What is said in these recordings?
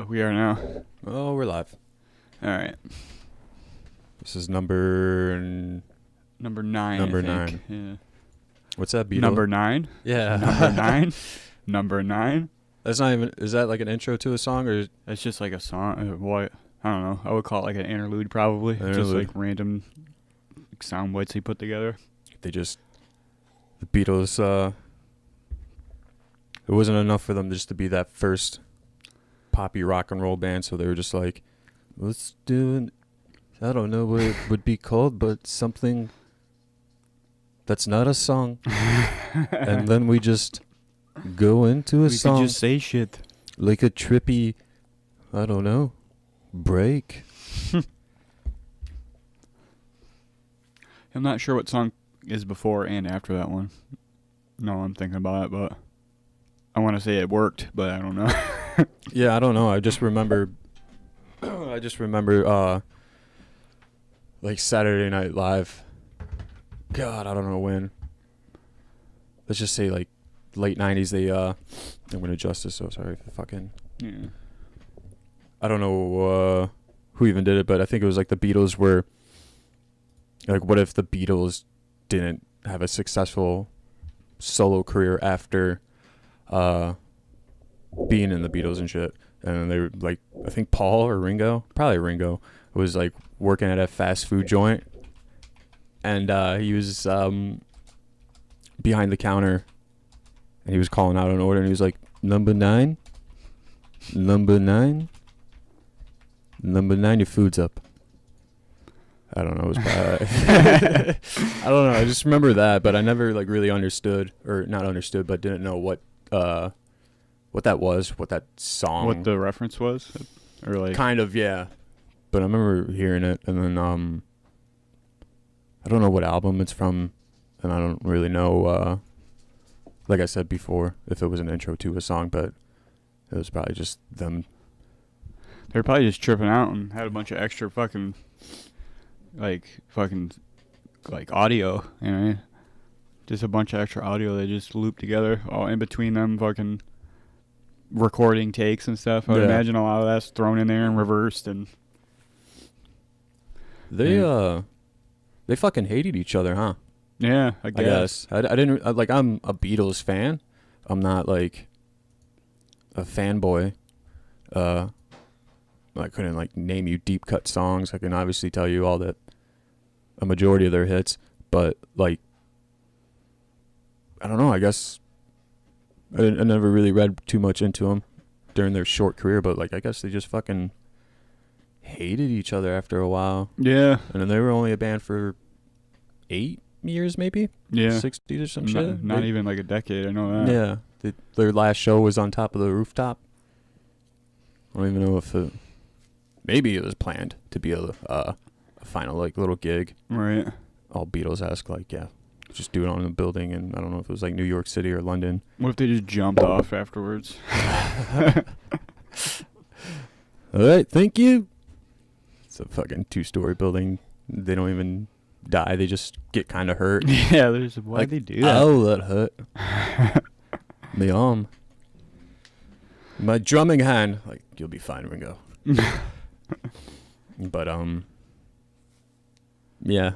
We are now. Oh, we're live. All right. This is number 9. Number I think. 9. Yeah. What's that, Beatle? Number 9. Yeah. Number 9. Number 9. That's not even. Is that like an intro to a song or? It's just like a song. What? I don't know. I would call it like an interlude, probably. Just Interlude. like random sound bites he put together. They just the Beatles. It wasn't enough for them just to be that first poppy rock and roll band, so they were just like, let's do an, I don't know what it would be called, but something that's not a song. And then we just go into a song. We could just say shit. Like a trippy, I don't know, break. I'm not sure what song is before and after that one. No, I'm thinking about it, but I want to say it worked, but I don't know. Yeah, I don't know. I just remember like Saturday Night Live. God, I don't know when. Let's just say like late 90s. I'm going to adjust this, so sorry for fucking. Yeah. I don't know who even did it, but I think it was like the Beatles were, like, what if the Beatles didn't have a successful solo career after being in the Beatles and shit? And they were like, I think Paul or Ringo, probably Ringo, was like working at a fast food joint, and he was behind the counter, and he was calling out an order, and he was like, number 9, number 9, number 9, your food's up. I don't know. It was bad. I don't know. I just remember that, but I never like really understood, or not understood, but didn't know what that was, what that song, What the reference was, or like kind of, yeah. But I remember hearing it, and then I don't know what album it's from, and I don't really know. Like I said before, if it was an intro to a song, but it was probably just them. They were probably just tripping out and had a bunch of extra fucking audio, you know? Just a bunch of extra audio they just looped together all in between them fucking recording takes and stuff. I would Yeah. imagine a lot of that's thrown in there and reversed, and They fucking hated each other, huh? yeah, I guess. I didn't like. I'm a Beatles fan. I'm not like a fanboy. I couldn't like name you deep cut songs. I can obviously tell you a majority of their hits, but like, I don't know. I guess I never really read too much into them during their short career, but like, I guess they just fucking hated each other after a while. Yeah. And then they were only a band for 8 years, maybe. Yeah. 60s or some shit. Not even like a decade. I know that. Yeah. Their last show was on top of the rooftop. I don't even know if maybe it was planned to be a final like little gig. Right. All Beatles-esque, like, yeah, just do it on a building, and I don't know if it was like New York City or London. What if they just jumped off afterwards? All right, thank you. It's a fucking 2-story building. They don't even die. They just get kind of hurt. Yeah, why'd like, they do that? Oh, that hurt. My arm. My drumming hand. Like, you'll be fine, Ringo. But, yeah.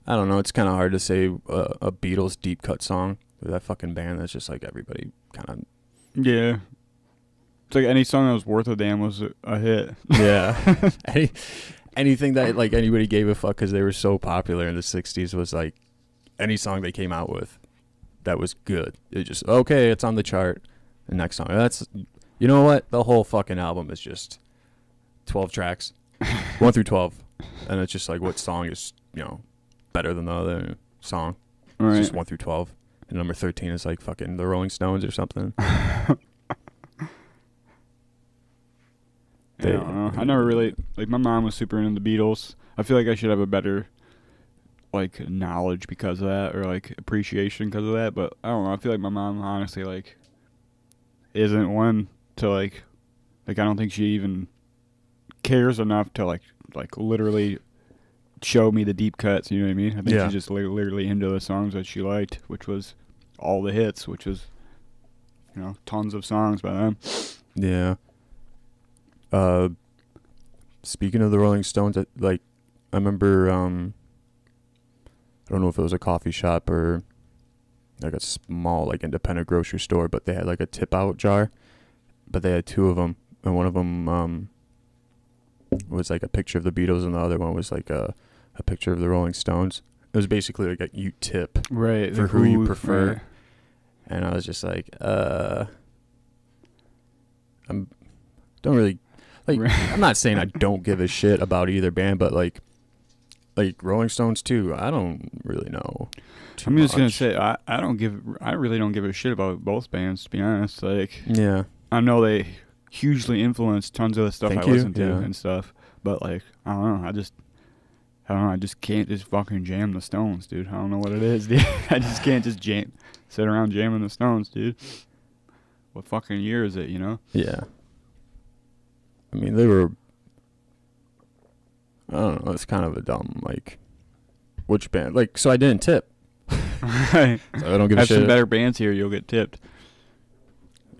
I don't know. It's kind of hard to say a Beatles deep cut song with that fucking band. That's just like everybody kind of. Yeah. It's like any song that was worth a damn was a hit. Yeah. Anything that like anybody gave a fuck because they were so popular in the 60s was like any song they came out with that was good. It just, okay, it's on the chart. The next song. That's, you know what? The whole fucking album is just 12 tracks. 1 through 12. And it's just like what song is, better than the other song. Right. It's just 1 through 12. And number 13 is like fucking the Rolling Stones or something. I don't know. I never really, like, my mom was super into the Beatles. I feel like I should have a better, like, knowledge because of that, or, like, appreciation because of that, but I don't know. I feel like my mom, honestly, like, isn't one to, like, I don't think she even cares enough to, like literally show me the deep cuts, you know what I mean? I think Yeah. she's just literally into the songs that she liked, which was all the hits, which was, tons of songs by them. Yeah. Speaking of the Rolling Stones, I remember, I don't know if it was a coffee shop or like a small, like, independent grocery store, but they had like a tip out jar, but they had two of them, and one of them was like a picture of the Beatles, and the other one was like a picture of the Rolling Stones. It was basically like you tip Right. for who you prefer. Right. And I was just like, don't really, like, I'm not saying I don't give a shit about either band, but like Rolling Stones too, I don't really know too I'm just much. gonna say I really don't give a shit about both bands, to be honest. Like, Yeah. I know they hugely influenced tons of the stuff Thank I you. listen to Yeah. and stuff, but like, I don't know, I just can't just fucking jam the Stones, dude. I don't know what it is, dude. I just can't just sit around jamming the Stones, dude. What fucking year is it, you know? Yeah. I mean, they were, I don't know, it's kind of a dumb, like, which band? Like, so I didn't tip. Right. So I don't give a Have shit. some better bands here, you'll get tipped.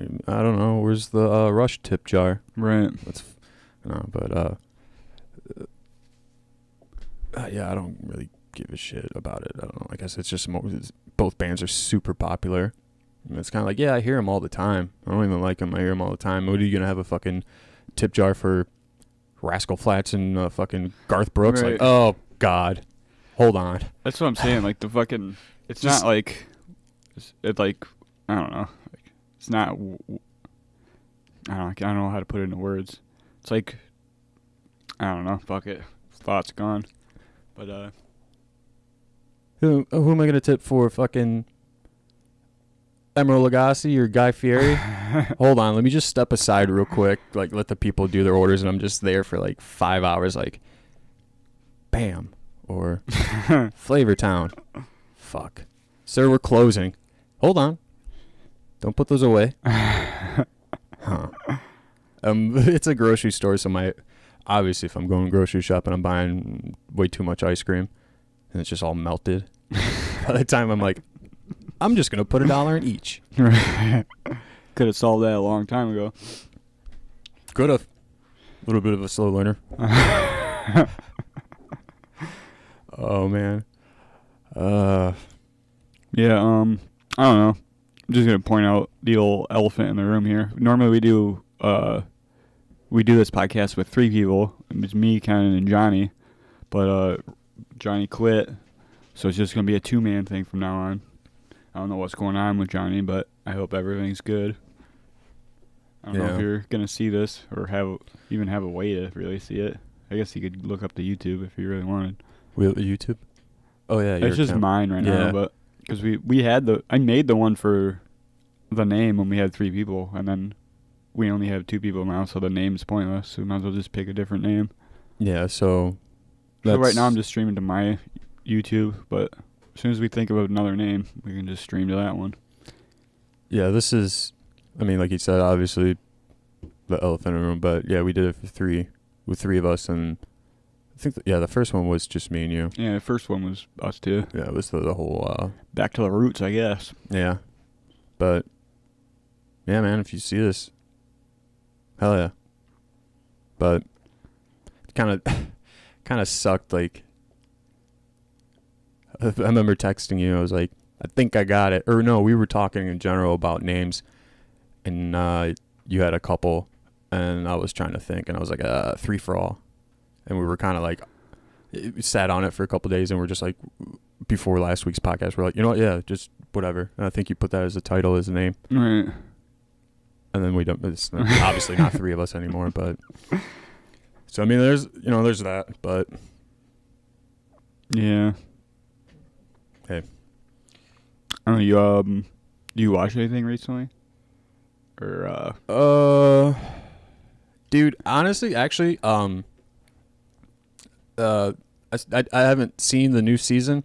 I don't know. Where's the Rush tip jar? Right. Yeah, I don't really give a shit about it. I don't know. I guess it's just both bands are super popular. And it's kind of like, yeah, I hear them all the time. I don't even like them. I hear them all the time. What are you gonna have a fucking tip jar for? Rascal Flatts and fucking Garth Brooks? Right. Like, oh God, hold on. That's what I'm saying. Like, the fucking, it's Just- not like, it's like, I don't know. Like, it's not, I don't know how to put it into words. It's like, I don't know. Fuck it. Thought's gone. But, Who am I gonna tip for? Fucking Emeril Lagasse or Guy Fieri? Hold on, let me just step aside real quick. Like, let the people do their orders, and I'm just there for like 5 hours. Like, bam, or Flavor Town. Fuck, sir, we're closing. Hold on, don't put those away. Huh. It's a grocery store, so obviously if I'm going grocery shopping, I'm buying way too much ice cream, and it's just all melted. By the time I'm like, I'm just gonna put $1 in each. could have solved that a long time ago. Could have. A little bit of a slow learner. Oh man. Yeah, I don't know. I'm just gonna point out the old elephant in the room here. Normally we do this podcast with 3 people. It's me, Ken, and Johnny. But Johnny quit, so it's just gonna be a 2-man thing from now on. I don't know what's going on with Johnny, but I hope everything's good. I don't know if you're gonna see this or even have a way to really see it. I guess you could look up the YouTube if you really wanted. YouTube? Oh yeah, It's just mine right now, but because we had I made the one for the name when we had 3 people, and then we only have 2 people now, so the name's pointless. So we might as well just pick a different name. Yeah, so right now I'm just streaming to my YouTube, but as soon as we think of another name, we can just stream to that one. Yeah, this is, I mean, like you said, obviously the elephant in the room, but yeah, we did it with 3 of us, and I think the first one was just me and you. Yeah, the first one was us 2. Yeah, it was the whole Back to the roots, I guess. yeah. But yeah, man, if you see this, hell yeah. But it kind of sucked. Like, I remember texting you. I was like, I think I got it. Or no, we were talking in general about names, and you had a couple, and I was trying to think, and I was like, 3 for All, and we were kind of like, we sat on it for a couple days, and we're just like, before last week's podcast, we're like, you know what? Yeah, just whatever. And I think you put that as a title, as a name. Right. And then we don't, it's obviously not 3 of us anymore, but so I mean, there's that, but Yeah. Hey. I don't know, do you watch anything recently? Or dude, honestly, actually, I haven't seen the new season,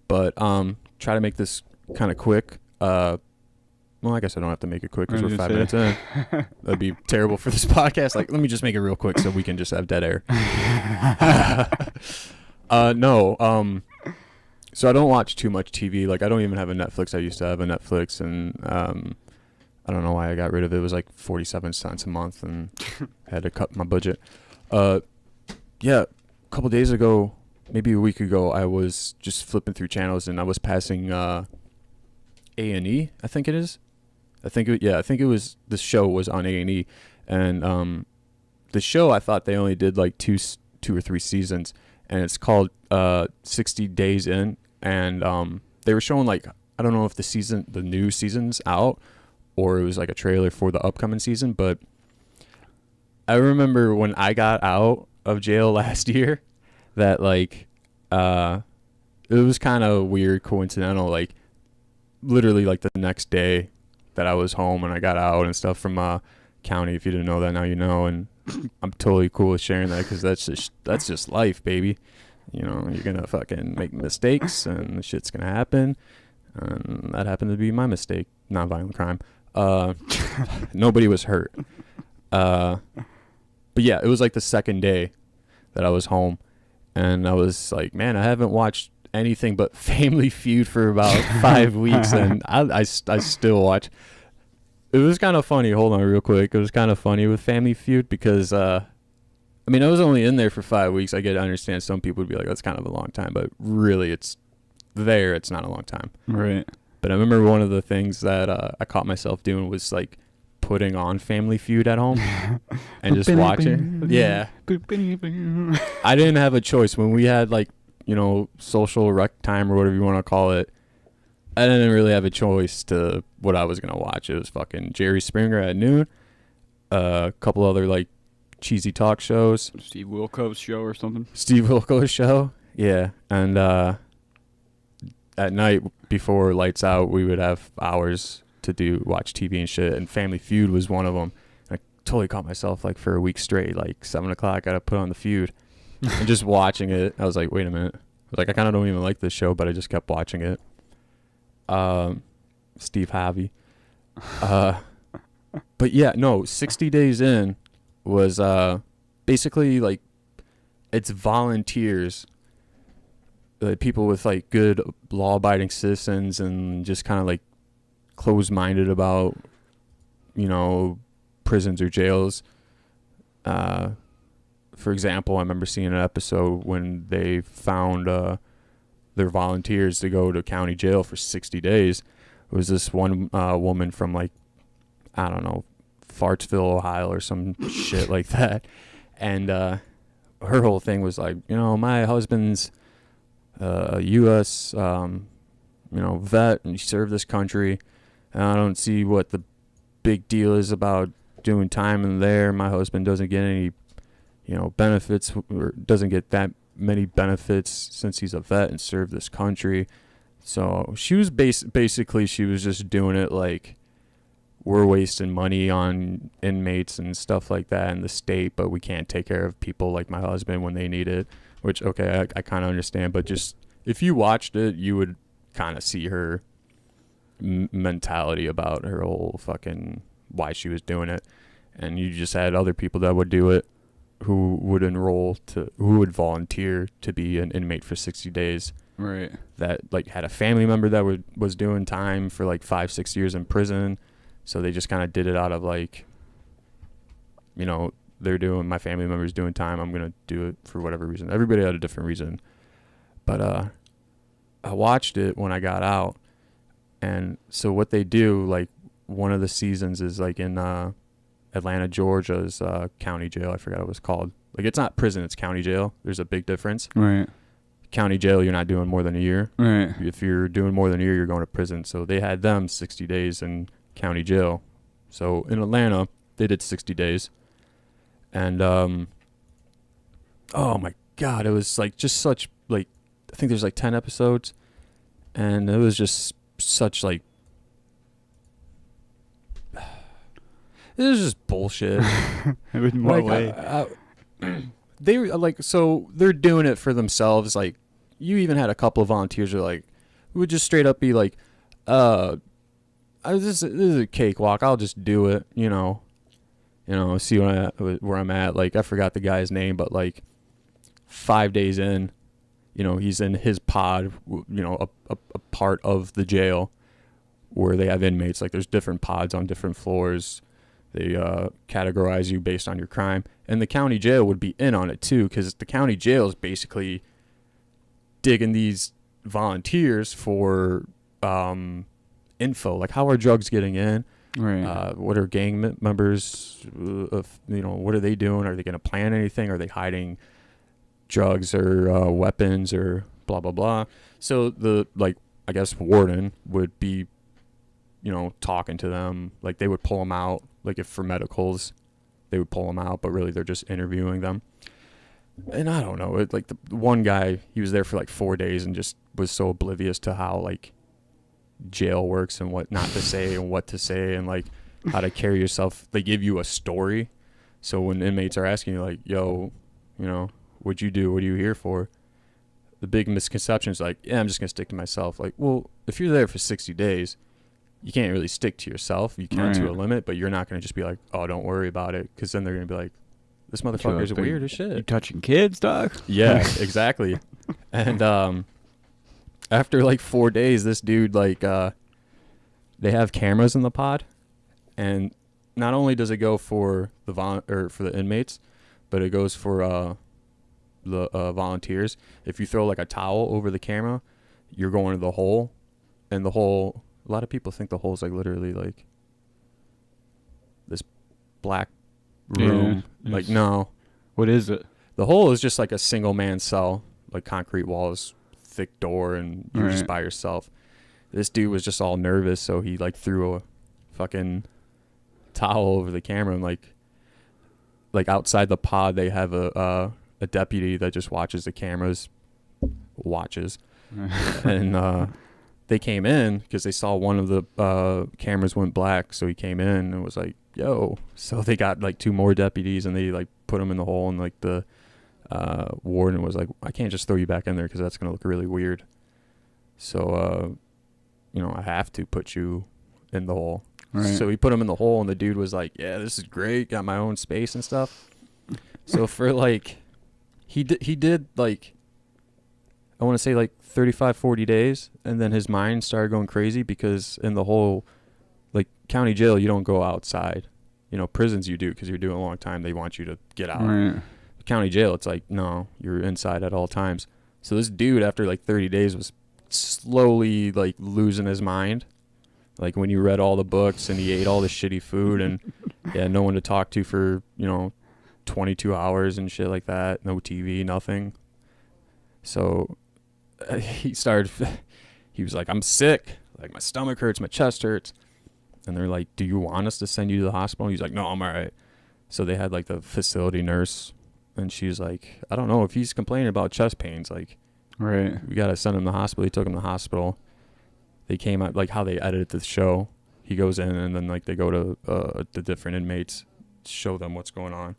but try to make this kind of quick. Well, I guess I don't have to make it quick because we're 5 minutes in. That'd be terrible for this podcast. Like, let me just make it real quick so we can just have dead air. No. So I don't watch too much TV. Like, I don't even have a Netflix. I used to have a Netflix, and I don't know why I got rid of it. It was like 47 cents a month, and I had to cut my budget. Yeah, a couple days ago, maybe a week ago, I was just flipping through channels, and I was passing A&E, I think it is. I think it was, the show was on A&E, and the show, I thought they only did like two or three seasons, and it's called 60 Days In, and they were showing, like, I don't know if the new season's out, or it was like a trailer for the upcoming season, but I remember when I got out of jail last year that, like, it was kind of weird, coincidental, like, literally, like, the next day that I was home and I got out and stuff from county. If you didn't know that, now you know, and I'm totally cool with sharing that, because that's just life, baby. You know, you're gonna fucking make mistakes, and shit's gonna happen, and that happened to be my mistake. Non-violent crime. Nobody was hurt. But yeah, it was like the second day that I was home, and I was like, man, I haven't watched anything but Family Feud for about 5 weeks, and I still watch. It was kind of funny. Hold on real quick. It was kind of funny with Family Feud because, I mean, I was only in there for 5 weeks. I get to understand some people would be like, that's kind of a long time, but really it's not a long time. Right. But I remember one of the things that I caught myself doing was like putting on Family Feud at home and just watching. Yeah. I didn't have a choice when we had, like, you know, social rec time or whatever you want to call it. I didn't really have a choice to what I was going to watch. It was fucking Jerry Springer at noon, a couple other, like, cheesy talk shows. Steve Wilkos show or something. Steve Wilkos show, yeah. And at night before lights out, we would have hours to watch TV and shit, and Family Feud was one of them. And I totally caught myself, like, for a week straight, like 7 o'clock, gotta put on the Feud. And just watching it, I was like, wait a minute. I was like, I kind of don't even like this show, but I just kept watching it. Steve Harvey. But yeah, no, 60 Days In was basically, like, it's volunteers, people with, like, good law-abiding citizens and just kind of, like, closed-minded about, you know, prisons or jails. For example, I remember seeing an episode when they found their volunteers to go to county jail for 60 days. It was this one woman from, like, I don't know, Fartsville, Ohio or some shit like that. And her whole thing was like, you know, my husband's a U.S., vet, and he served this country. And I don't see what the big deal is about doing time in there. My husband doesn't get any, you know, benefits, or doesn't get that many benefits since he's a vet and served this country. So she was basically she was just doing it like, we're wasting money on inmates and stuff like that in the state, but we can't take care of people like my husband when they need it, which, okay, I kind of understand, but just if you watched it, you would kind of see her mentality about her whole fucking why she was doing it. And you just had other people that would do it, who would volunteer to be an inmate for 60 days. Right. That, like, had a family member that was doing time for like 5-6 years in prison. So they just kind of did it out of, like, you know, my family member's doing time, I'm going to do it for whatever reason. Everybody had a different reason. But I watched it when I got out. And so what they do, like, one of the seasons is, like, in Atlanta, Georgia's county jail. I forgot what it was called. Like, it's not prison, it's county jail. There's a big difference. Right. County jail, you're not doing more than a year. Right. If you're doing more than a year, you're going to prison. So they had them 60 days in county jail. So in Atlanta, they did 60 days. And, oh my God, it was, like, just such, like, I think there's, like, 10 episodes. And it was just such, like, it was just bullshit. In what way? They were, like, so they're doing it for themselves. Like, you even had a couple of volunteers who, like, who would just straight up be like, this is a cakewalk. I'll just do it, you know, see where I'm at. Like, I forgot the guy's name, but, like, 5 days in, you know, he's in his pod, you know, a part of the jail. where they have inmates. Like there's different pods on different floors. They categorize you based on your crime. And the county jail would be in on it too, because the county jail is basically digging these volunteers for info. Like, how are drugs getting in? Right. What are gang members, what are they doing? Are they going to plan anything? Are they hiding drugs or weapons or blah, blah, blah? So the, like, I guess warden would be, talking to them. Like, they would pull them out. Like, if for medicals, they would pull them out, but really they're just interviewing them. And I don't know. Like, the one guy, he was there for like 4 days and just was so oblivious to how, like, jail works and what not to say and what to say and, like, how to carry yourself. They give you a story. So when inmates are asking you, like, yo, what'd you do? What are you here for? The big misconception is like, yeah, I'm just going to stick to myself. Like, well, if you're there for 60 days, you can't really stick to yourself. You can to a limit, but you're not going to just be like, oh, don't worry about it. Because then they're going to be like, this motherfucker is weird as shit. You touching kids, dog? Yeah, exactly. And after like 4 days, this dude, like, they have cameras in the pod. And not only does it go for the for the inmates, but it goes for the volunteers. If you throw like a towel over the camera, you're going to the hole. And the hole, a lot of people think the hole is like literally like this black room. Yeah, like, no. What is it? The hole is just like a single man cell, like concrete walls, thick door, and you're just by yourself. This dude was just all nervous, so he like threw a fucking towel over the camera, and like outside the pod they have a deputy that just watches the cameras, and they came in because they saw one of the cameras went black, so he came in and was like, yo. So they got like 2 more deputies and they like put him in the hole, and like the warden was like, I can't just throw you back in there because that's gonna look really weird, so I have to put you in the hole. Right. So he put him in the hole, and the dude was like, yeah, this is great, got my own space and stuff. So for like he did like, I want to say like 35-40 days, and then his mind started going crazy because in the whole, like, county jail, you don't go outside. Prisons you do because you're doing a long time. They want you to get out. Right. County jail, it's like, no, you're inside at all times. So this dude, after like 30 days, was slowly like losing his mind. Like when you read all the books and he ate all the shitty food and he had no one to talk to for 22 hours and shit like that. No TV, nothing. So he was like, I'm sick. Like, my stomach hurts, my chest hurts. And they're like, do you want us to send you to the hospital? He's like, no, I'm all right. So they had like the facility nurse, and she was like, I don't know, if he's complaining about chest pains, like, right, we got to send him to the hospital. He took him to the hospital. They came out, like how they edited the show. He goes in, and then like they go to the different inmates, show them what's going on.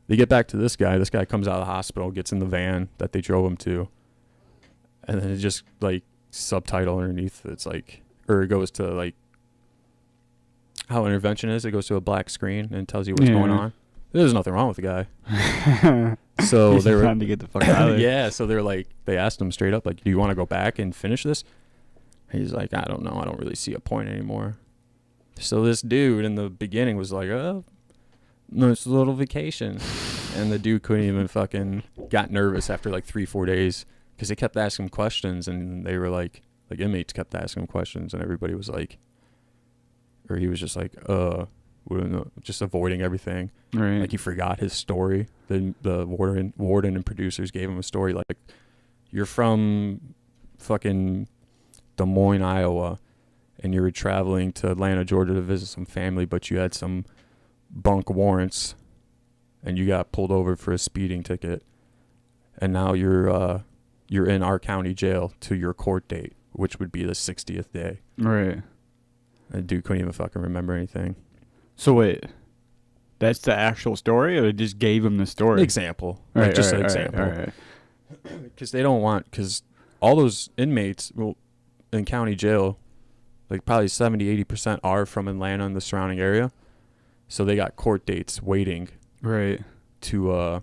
They get back to this guy. This guy comes out of the hospital, gets in the van that they drove him to, and then it just like subtitle underneath. It's like, or it goes to like how intervention is. It goes to a black screen and tells you what's going on. There's nothing wrong with the guy. So they were trying to get the fuck out of there. Yeah. So they're like, they asked him straight up, like, do you want to go back and finish this? He's like, I don't know. I don't really see a point anymore. So this dude in the beginning was like, oh, no, it's a little vacation. And the dude couldn't even got nervous after like 3-4 days because they kept asking him questions, and they were like inmates kept asking him questions, and everybody was like, or he was just like, just avoiding everything. Right. Like he forgot his story. The warden and producers gave him a story like, you're from fucking Des Moines, Iowa, and you were traveling to Atlanta, Georgia to visit some family, but you had some bunk warrants and you got pulled over for a speeding ticket, and now you're in our county jail to your court date, which would be the 60th day. Right. And the dude couldn't even fucking remember anything. So wait, that's the actual story, or they just gave him the story? Example. Like just an example. All right. Because they don't want, because all those inmates in county jail, like probably 70-80% are from Atlanta and the surrounding area. So they got court dates waiting, right, to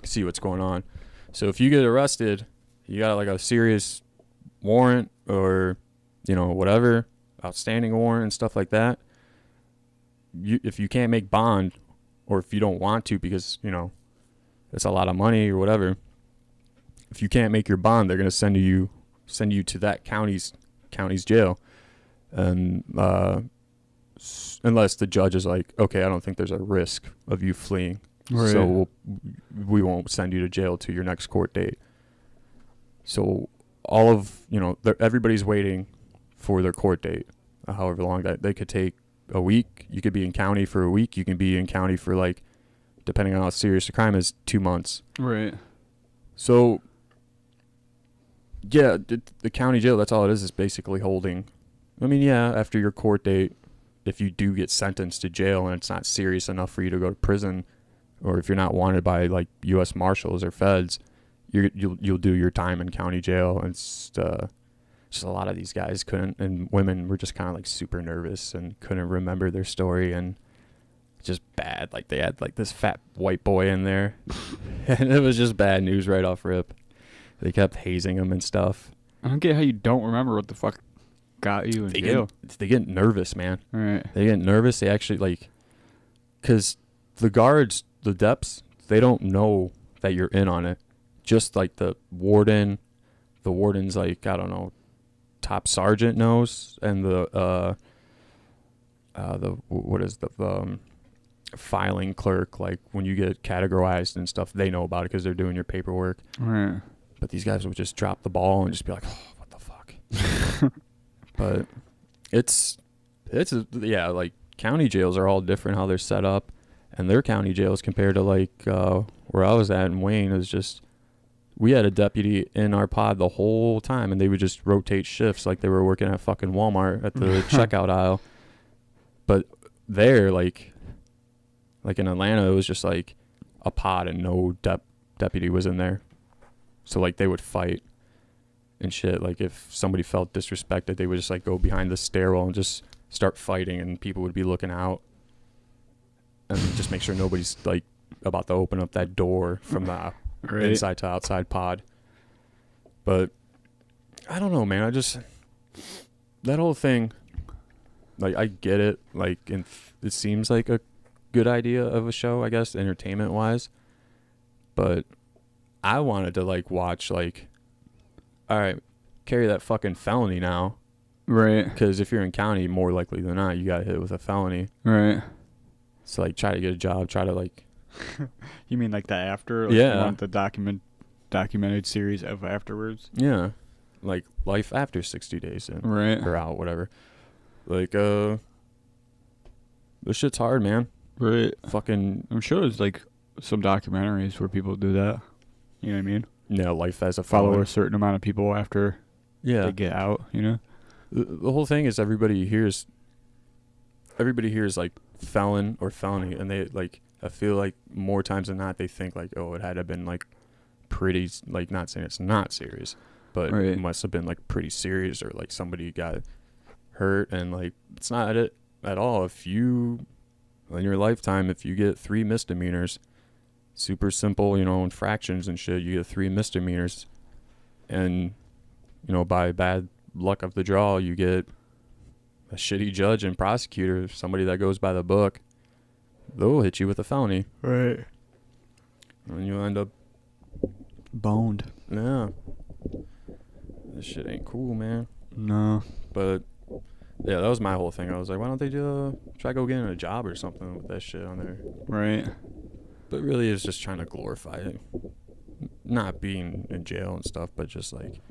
see what's going on. So if you get arrested, you got like a serious warrant or whatever, outstanding warrant and stuff like that, if you can't make bond, or if you don't want to because, you know, it's a lot of money or whatever, if you can't make your bond, they're going to send you to that county's jail. And unless the judge is like, okay, I don't think there's a risk of you fleeing. Right. So we won't send you to jail to your next court date. So all of, you know, everybody's waiting for their court date, however long that they could take. A week. You could be in county for a week. You can be in county for, like, depending on how serious the crime is, 2 months. Right. So, yeah, the county jail, that's all it is basically holding. I mean, yeah, after your court date, if you do get sentenced to jail and it's not serious enough for you to go to prison, or if you're not wanted by, like, U.S. Marshals or feds, you'll do your time in county jail. And it's just a lot of these guys couldn't, and women were just kind of like super nervous and couldn't remember their story, and just bad. Like, they had like this fat white boy in there and it was just bad news right off rip. They kept hazing him and stuff. I don't get how you don't remember what the fuck got you in jail. They get nervous, man. Right. They get nervous. They actually, like, because the guards, the deps, they don't know that you're in on it. Just like the warden's like, I don't know, top sergeant knows, and the filing clerk, like when you get categorized and stuff, they know about it because they're doing your paperwork. Right. But these guys would just drop the ball and just be like, oh, what the fuck. But it's like county jails are all different how they're set up, and their county jails compared to like where I was at in Wayne is just, we had a deputy in our pod the whole time, and they would just rotate shifts like they were working at fucking Walmart at the checkout aisle. But there, like in Atlanta, it was just like a pod and no deputy was in there. So like they would fight and shit. Like if somebody felt disrespected, they would just like go behind the stairwell and just start fighting, and people would be looking out and just make sure nobody's like about to open up that door from the right. Inside to outside pod. But I don't know, man. That whole thing, like, I get it. Like, it seems like a good idea of a show, I guess, entertainment wise. But I wanted to like watch, like, all right, carry that fucking felony now. Right. Because if you're in county, more likely than not, you got hit with a felony. Right. So like, try to get a job, try to like. You mean like the after? Like, yeah. You want the documented series of afterwards? Yeah. Like life after 60 days in. Right. Or out, whatever. Like, this shit's hard, man. Right. Fucking. I'm sure there's like some documentaries where people do that. You know what I mean? Yeah, life as a follow felon. A certain amount of people after they get out, you know? The whole thing is everybody hears like felon or felony, and they like, I feel like more times than not they think like, oh, it had to have been like pretty, like, not saying it's not serious, but right. It must have been like pretty serious, or like somebody got hurt, and like it's not it at all. If you, in your lifetime, if you get 3 misdemeanors, super simple, you know, infractions and shit, you get 3 misdemeanors, and you know, by bad luck of the draw, you get a shitty judge and prosecutor, somebody that goes by the book, they'll hit you with a felony. Right. And you'll end up boned. Yeah. This shit ain't cool, man. No. But yeah, that was my whole thing. I was like, why don't they try go getting a job or something with that shit on there? Right. But really, it's just trying to glorify it. Not being in jail and stuff, but just like,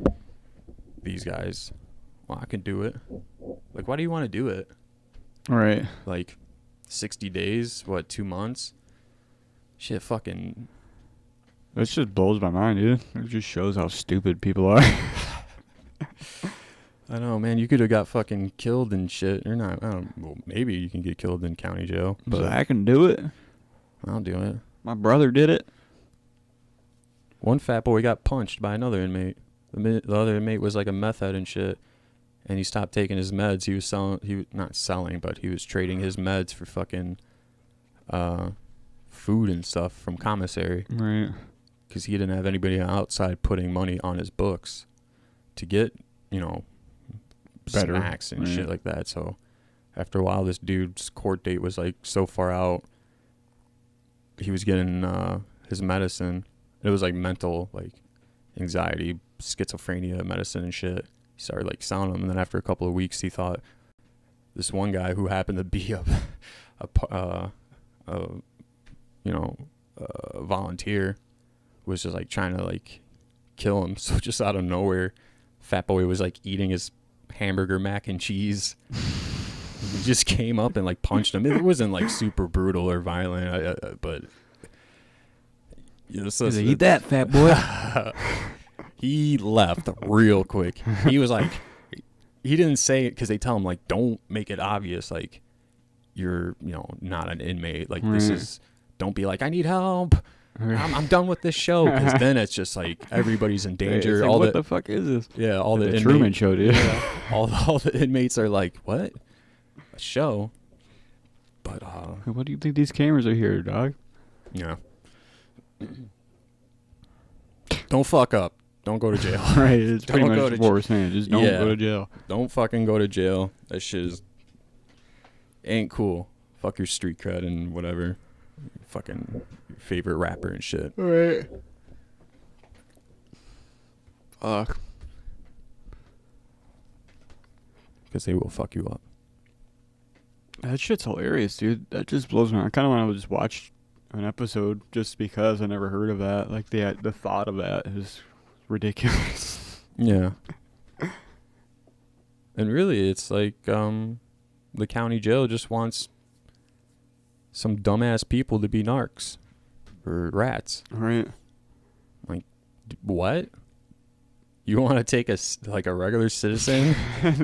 these guys, well, I can do it. Like, why do you want to do it? Right. Like, 60 days, 2 months? Shit, fucking. That just blows my mind, dude. It just shows how stupid people are. I know, man. You could have got fucking killed and shit. You're not. Well, maybe you can get killed in county jail. But so I can do it. I'll do it. My brother did it. One fat boy got punched by another inmate. The other inmate was like a meth head and shit, and he stopped taking his meds. He was selling. He was not selling, but he was trading his meds for fucking food and stuff from commissary. Right. Because he didn't have anybody outside putting money on his books to get, you know, better. smacks and shit like that. So after a while, this dude's court date was like so far out. He was getting his medicine. It was like mental, like anxiety, schizophrenia medicine and shit. He started like sounding him, and then after a couple of weeks, he thought this one guy who happened to be a volunteer was just like trying to like kill him. So just out of nowhere, Fat Boy was like eating his hamburger mac and cheese. He just came up and like punched him. It wasn't like super brutal or violent, but so eat that, Fat Boy. He left real quick. He was like, he didn't say it because they tell him like, don't make it obvious like you're not an inmate. Like this is, don't be like, I need help. I'm done with this show, because then it's just like everybody's in danger. Like, what the fuck is this? Yeah, all the Truman Show, dude. Yeah, all the inmates are like, what? A show? But what do you think these cameras are here, dog? Yeah. Don't fuck up. Don't go to jail. Right, it's pretty Don't go much to what we're saying. Just don't go to jail. Don't fucking go to jail. That shit ain't cool. Fuck your street cred and whatever. Fucking favorite rapper and shit. Right. Fuck. Because they will fuck you up. That shit's hilarious, dude. That just blows me. I kind of want to just watch an episode just because I never heard of that. Like the thought of that is ridiculous. Yeah. And really, it's like the county jail just wants some dumbass people to be narcs or rats. Right. Like, what? You want to take a regular citizen,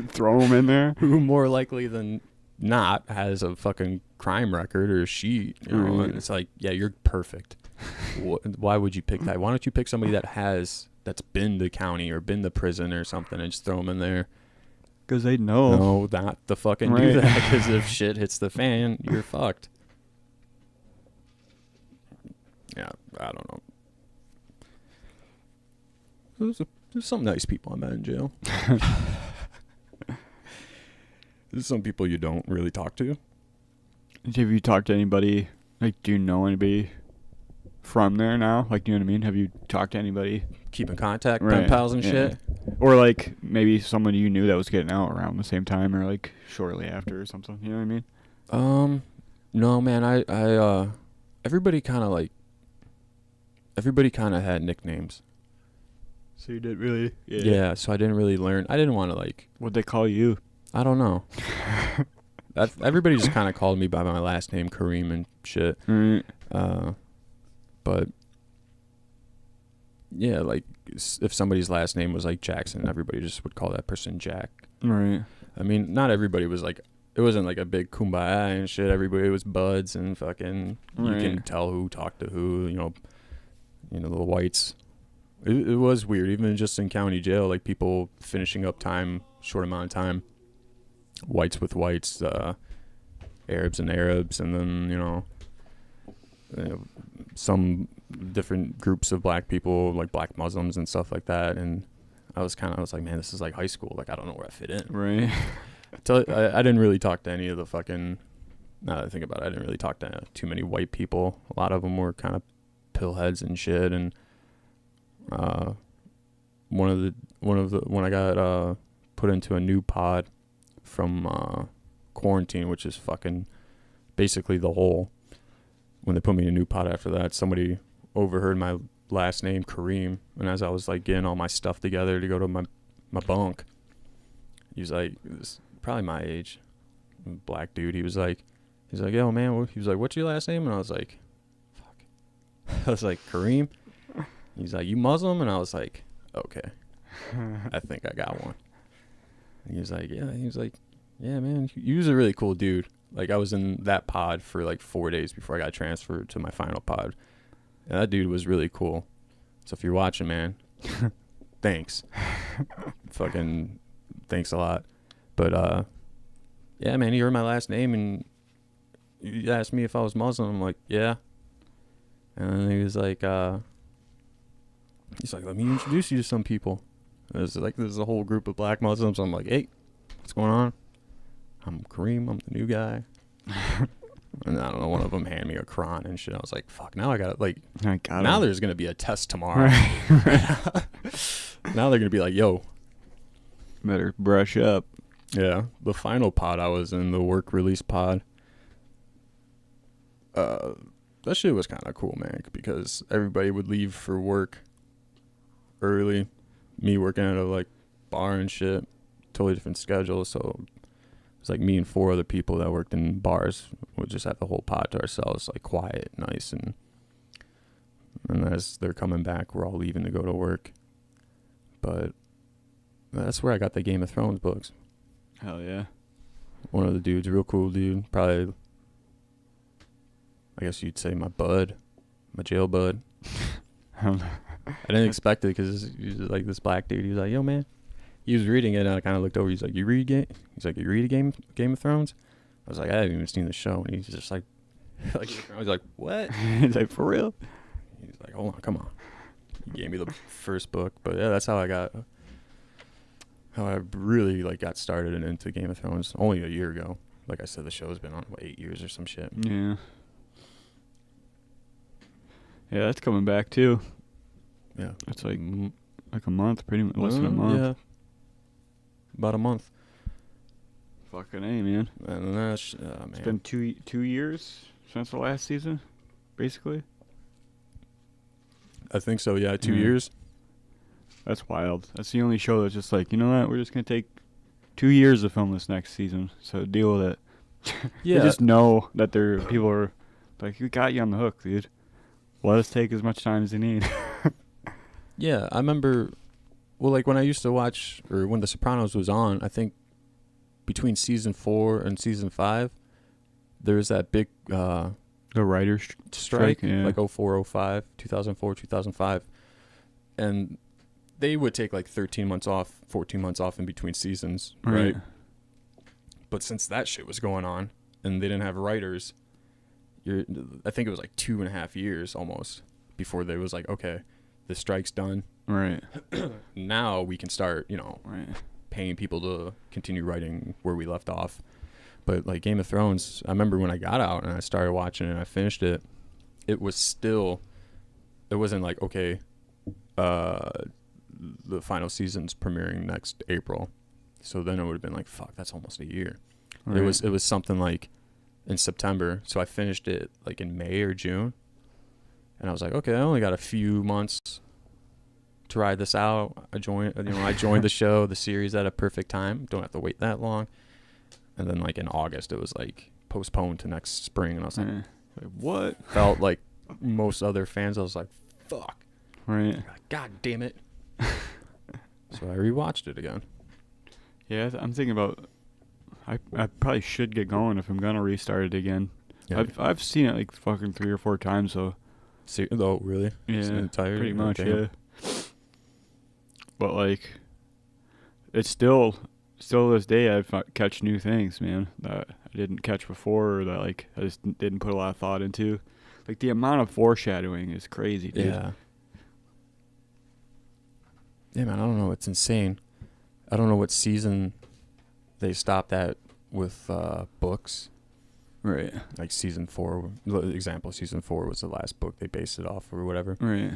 throw him in there, who more likely than not has a fucking crime record, or she, and it's like, yeah, you're perfect. Why would you pick that? Why don't you pick somebody that's been to county or been to prison or something and just throw them in there? Because they know. No, not to fucking do that, because if shit hits the fan, you're fucked. Yeah, I don't know. There's some nice people I met in jail. There's some people you don't really talk to. Have you talked to anybody? Like, do you know anybody from there now? Like, do you know what I mean? Have you talked to anybody? Keep in contact, pen pals and shit? Or, like, maybe someone you knew that was getting out around the same time or, like, shortly after or something. You know what I mean? No, man. I everybody kind of had nicknames. So you didn't really... Yeah, so I didn't really learn. I didn't want to, like... What'd they call you? I don't know. Everybody just kind of called me by my last name, Kareem and shit. Right. But yeah, like if somebody's last name was like Jackson, everybody just would call that person Jack. Right. I mean, not everybody was like, it wasn't like a big kumbaya and shit. Everybody was buds and fucking, you can tell who talked to who, the whites. It was weird, even just in county jail, like people finishing up time, short amount of time. Whites with whites, Arabs and Arabs, and then, some different groups of black people, like black Muslims and stuff like that. And I was like, man, this is like high school. Like, I don't know where I fit in. Right. I didn't really talk to any of the fucking, now that I think about it, I didn't really talk to too many white people. A lot of them were kind of pillheads and shit. And when I got put into a new pod from quarantine, which is fucking basically the hole. When they put me in a new pod after that, somebody overheard my last name, Kareem, and as I was like getting all my stuff together to go to my bunk, he was like, it was probably my age, black dude. He's like, yo man, he was like, what's your last name? And I was like, fuck. I was like, Kareem. He's like, you Muslim? And I was like, okay, I think I got one. And he was like, yeah. He was like, yeah, man, you was a really cool dude. Like, I was in that pod for like 4 days before I got transferred to my final pod. And that dude was really cool. So if you're watching, man, thanks. Fucking thanks a lot. But, yeah, man, he heard my last name and he asked me if I was Muslim. I'm like, yeah. And then he was like, let me introduce you to some people. There's a whole group of black Muslims. I'm like, hey, what's going on? I'm Kareem. I'm the new guy. And I don't know, one of them handed me a cron and shit. I was like, fuck, now I got like, now there's going to be a test tomorrow. Now they're going to be like, yo. Better brush up. Yeah. The final pod I was in, the work release pod. That shit was kind of cool, man, because everybody would leave for work early. Me working at a like bar and shit, totally different schedule. So it's like me and 4 other people that worked in bars would just have the whole pod to ourselves, like quiet, nice, and as they're coming back, we're all leaving to go to work. But that's where I got the Game of Thrones books. Hell yeah. One of the dudes, real cool dude, probably, I guess you'd say my jail bud. I didn't expect it because he was like this black dude. He was like, yo, man. He was reading it, and I kind of looked over. He's like, you read Game of Thrones? I was like, I haven't even seen the show. And he's just like I was like, what? He's like, for real? He's like, hold on, come on. He gave me the first book. But yeah, that's how I really like got started and into Game of Thrones only a year ago. Like I said, the show's been on, 8 years or some shit. Yeah. Yeah, that's coming back, too. Yeah. It's like a month, pretty much. Less than a month. Yeah. About a month. Fucking A, man. And that's, man. It's been 2 years since the last season, basically. I think so, yeah. 2 years. That's wild. That's the only show that's just like, you know what? We're just going to take 2 years to film this next season. So deal with it. Yeah. They just know that people are like, we got you on the hook, dude. Let us take as much time as you need. Yeah, I remember, well, like when I used to watch, or when The Sopranos was on, I think between season 4 and season 5, there was that big the writer's strike, yeah. like 04, 05, 2004, 2005. And they would take like 13 months off, 14 months off in between seasons, right? But since that shit was going on and they didn't have writers, I think it was like 2.5 years almost before they was like, okay, the strike's done. Right. Now we can start, right, paying people to continue writing where we left off. But like Game of Thrones, I remember when I got out and I started watching it and I finished it, it wasn't like, okay, the final season's premiering next April. So then it would have been like, fuck, that's almost a year. Right. It was something like in September. So I finished it like in May or June. And I was like, okay, I only got a few months to ride this out. I joined the show, the series at a perfect time. Don't have to wait that long. And then like in August, it was like postponed to next spring. And I was like, what? Felt like most other fans. I was like, fuck. Right. God damn it. So I rewatched it again. Yeah, I'm thinking about, I probably should get going if I'm going to restart it again. Yeah. I've seen it like fucking 3 or 4 times, so. Oh, really? Yeah, pretty much, yeah. But like, it's still to this day I catch new things, man, that I didn't catch before, or that like I just didn't put a lot of thought into. Like the amount of foreshadowing is crazy, dude. Yeah. Yeah, man, I don't know. It's insane. I don't know what season they stopped at with books. Right. Like season 4, example, season 4 was the last book they based it off or whatever. Right.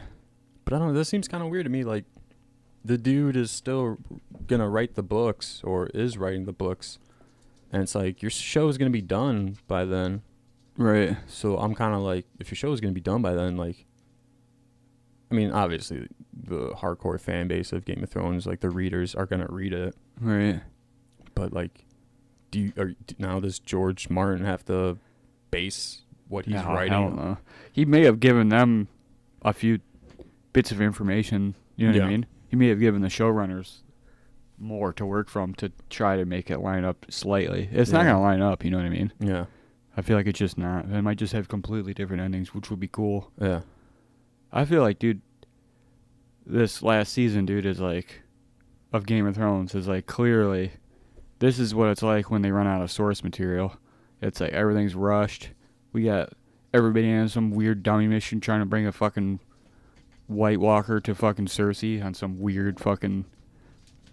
But I don't know, this seems kind of weird to me. Like, the dude is still going to write the books or is writing the books. And it's like, your show is going to be done by then. Right. So I'm kind of like, if your show is going to be done by then, like, I mean, obviously, the hardcore fan base of Game of Thrones, like, the readers are going to read it. Right. But, like, now does George Martin have to base what he's writing? I don't know. He may have given them a few bits of information, you know what I mean? He may have given the showrunners more to work from to try to make it line up slightly. It's not going to line up, you know what I mean? Yeah. I feel like it's just not. It might just have completely different endings, which would be cool. Yeah. I feel like, dude, this last season, dude, is like, of Game of Thrones, is like clearly, this is what it's like when they run out of source material. It's like everything's rushed. We got everybody on some weird dummy mission trying to bring a fucking White Walker to fucking Cersei on some weird fucking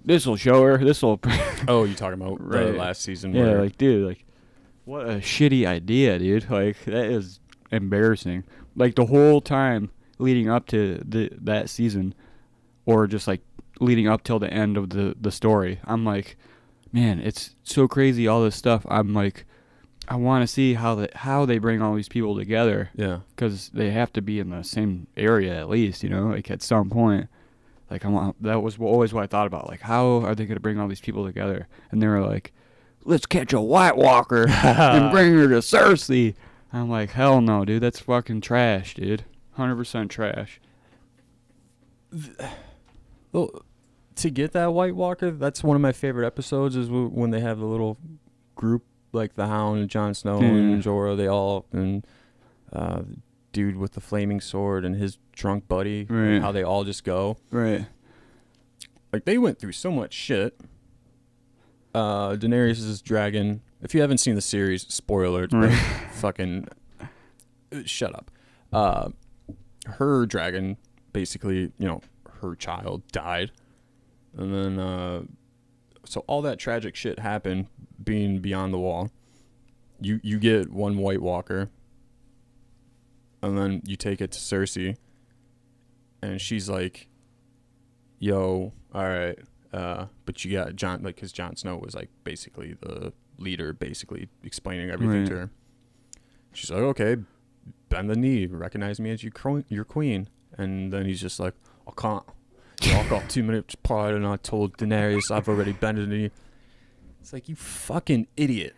this will show her. This will. Oh, you talking about the Right. last season? Yeah, where, like, dude, like, what a shitty idea, dude. Like, that is embarrassing. Like, the whole time leading up to that season, or just, like, leading up till the end of the story, I'm like, man, it's so crazy, all this stuff. I'm like, I want to see how they bring all these people together, yeah. because they have to be in the same area at least, you know, like, at some point. Like, that was always what I thought about. Like, how are they going to bring all these people together? And they were like, let's catch a White Walker and bring her to Cersei. I'm like, hell no, dude. That's fucking trash, dude. 100% trash. Well, to get that White Walker, that's one of my favorite episodes. Is when they have the little group, like the Hound and Jon Snow and Jorah. They all and dude with the flaming sword and his drunk buddy. Right. Like how they all just go. Right. Like they went through so much shit. Daenerys' dragon. If you haven't seen the series, spoiler, Right. fucking shut up. Her dragon, basically, her child died, and then so all that tragic shit happened, being beyond the wall. You get one White Walker, and then you take it to Cersei, and she's like, "Yo, all right." But you got Jon, like, because Jon Snow was like basically the leader, basically explaining everything to her. She's like, okay, bend the knee, recognize me as your queen. And then he's just like, I can't. I got 2 minutes prior, and I told Daenerys I've already bended the knee. It's like, you fucking idiot.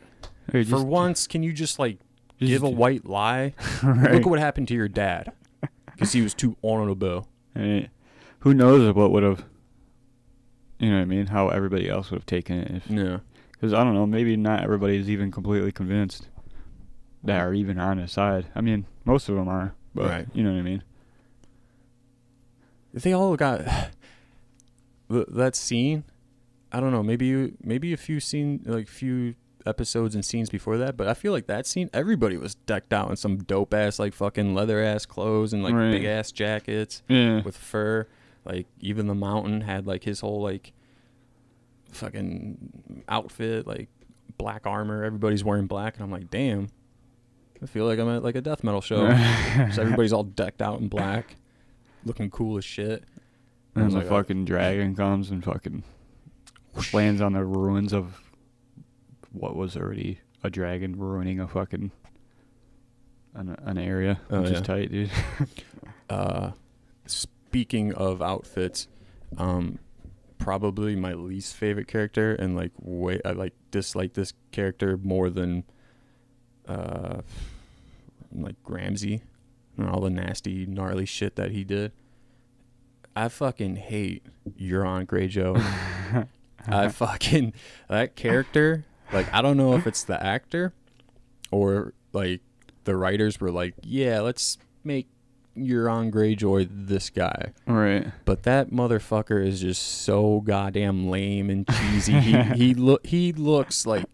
Hey, For once, can you just like give a white lie? Right. Look at what happened to your dad, because he was too honorable. Right. Who knows what would have, you know what I mean, how everybody else would have taken it. If, Yeah. because, I don't know, maybe not everybody's even completely convinced that are even on his side. I mean, most of them are, but Right. you know what I mean. They all got that scene. I don't know. Maybe a few episodes and scenes before that, but I feel like that scene, everybody was decked out in some dope ass, like, fucking leather ass clothes and like Right. big ass jackets with fur. Like, even the Mountain had like his whole like fucking outfit, like black armor. Everybody's wearing black, and I'm like, damn. I feel like I'm at like a death metal show. So everybody's all decked out in black, looking cool as shit. And the like, fucking dragon comes and fucking lands on the ruins of what was already a dragon, ruining a fucking an area, which is tight, dude. Speaking of outfits, probably my least favorite character, and like I dislike this character more than like Ramsay and all the nasty, gnarly shit that he did. I fucking hate Euron Greyjoy. That character, like, I don't know if it's the actor or like the writers were like, yeah, let's make Euron Greyjoy this guy. Right. But that motherfucker is just so goddamn lame and cheesy. he looks like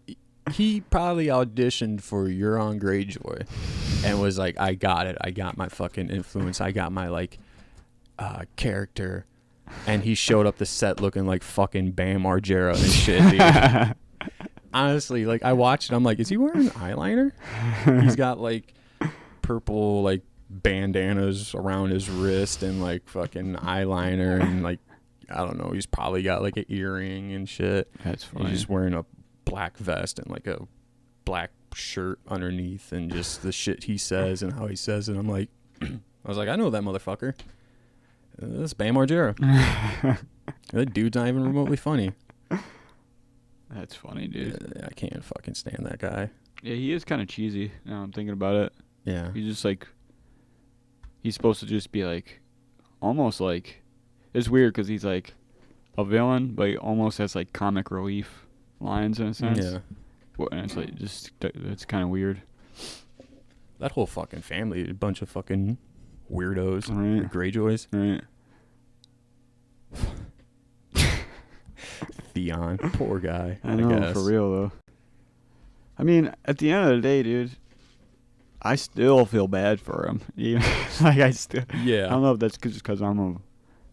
he probably auditioned for Euron Greyjoy and was like, I got it. I got my fucking influence. I got my like character. And he showed up the set looking like fucking Bam Margera and shit, dude. Honestly, like, I watched it, I'm like, is he wearing eyeliner? He's got like purple like bandanas around his wrist and like fucking eyeliner, and like, I don't know, he's probably got like an earring and shit. That's funny. He's just wearing a black vest and like a black shirt underneath, and just the shit he says and how he says it. I'm like, I was like, I know that motherfucker. That's Bam Margera. That dude's not even remotely funny. That's funny, dude. I can't fucking stand that guy. Yeah, he is kind of cheesy. Now I'm thinking about it. Yeah. He's just like, he's supposed to just be like, almost like, it's weird because he's like a villain, but he almost has like comic relief lines in a sense. Yeah. And it's like, just, it's kind of weird. That whole fucking family, a bunch of fucking weirdos. Right. Greyjoys. Right. Theon, poor guy. I know, guess. for real though. I mean, at the end of the day, dude, I still feel bad for him. Like, I Yeah. don't know if that's just because I'm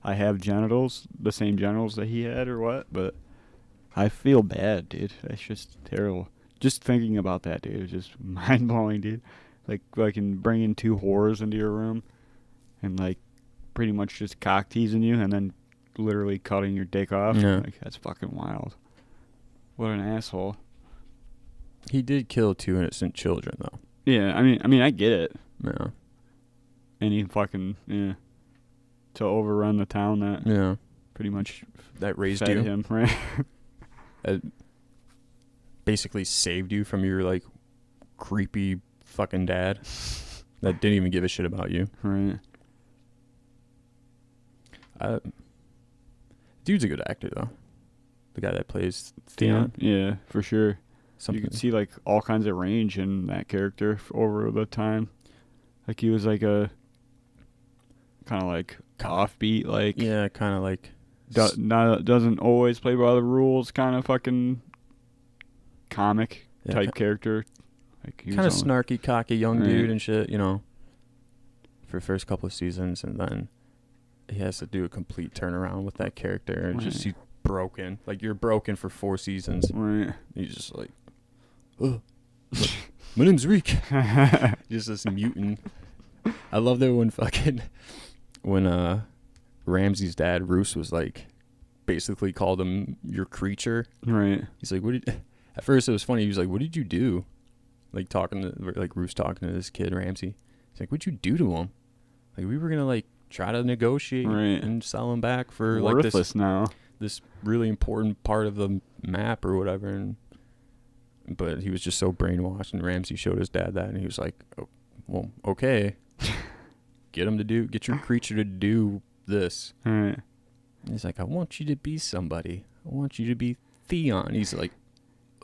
I have genitals, the same genitals that he had or what, but I feel bad, dude. That's just terrible. Just thinking about that, dude, is just mind-blowing, dude. Like, fucking bringing two whores into your room and, like, pretty much just cock teasing you and then literally cutting your dick off. Yeah. Like, that's fucking wild. What an asshole. He did kill 2 innocent children, though. Yeah, I mean, I get it. Yeah. And he fucking, to overrun the town that Yeah. pretty much That raised fed you. him, right? Basically saved you from your, like, creepy fucking dad that didn't even give a shit about you. Right. Dude's a good actor, though. The guy that plays Theon. Yeah, for sure. Something. You could see, like, all kinds of range in that character over the time. Like, he was, like, a kind of, like, offbeat, like... Yeah, kind of like... doesn't always play by the rules kind of fucking comic type character. Like, Kind of snarky, cocky young dude and shit, you know, for the first couple of seasons, and then he has to do a complete turnaround with that character, and just he's broken. Like, you're broken for 4 seasons. Right. He's just like, oh, my name's Reek. Just this mutant. I love that when Ramsey's dad, Roos, was like, basically called him your creature. Right. He's like, at first it was funny. He was like, what did you do? Like, Roos talking to this kid, Ramsey. He's like, what'd you do to him? Like, we were going to, like, try to negotiate and sell him back for, worthless, like, now. This really important part of the map or whatever. But he was just so brainwashed, and Ramsey showed his dad that, and he was like, oh, well, okay. Get your creature to do this. Right. He's like, I want you to be somebody. I want you to be Theon. He's like,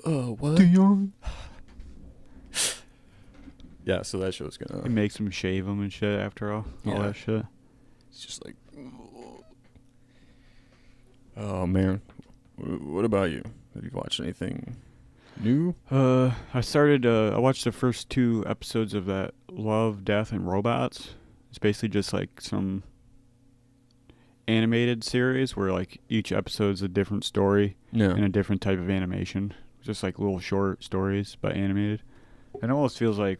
oh, what? Theon? Yeah, so that show's gonna... It makes him shave him and shit after all that shit. It's just like... Oh, man. What about you? Have you watched anything new? I watched the first 2 episodes of that Love, Death, and Robots. It's basically just like some animated series where like each episode's a different story and a different type of animation. Just like little short stories, but animated. It almost feels like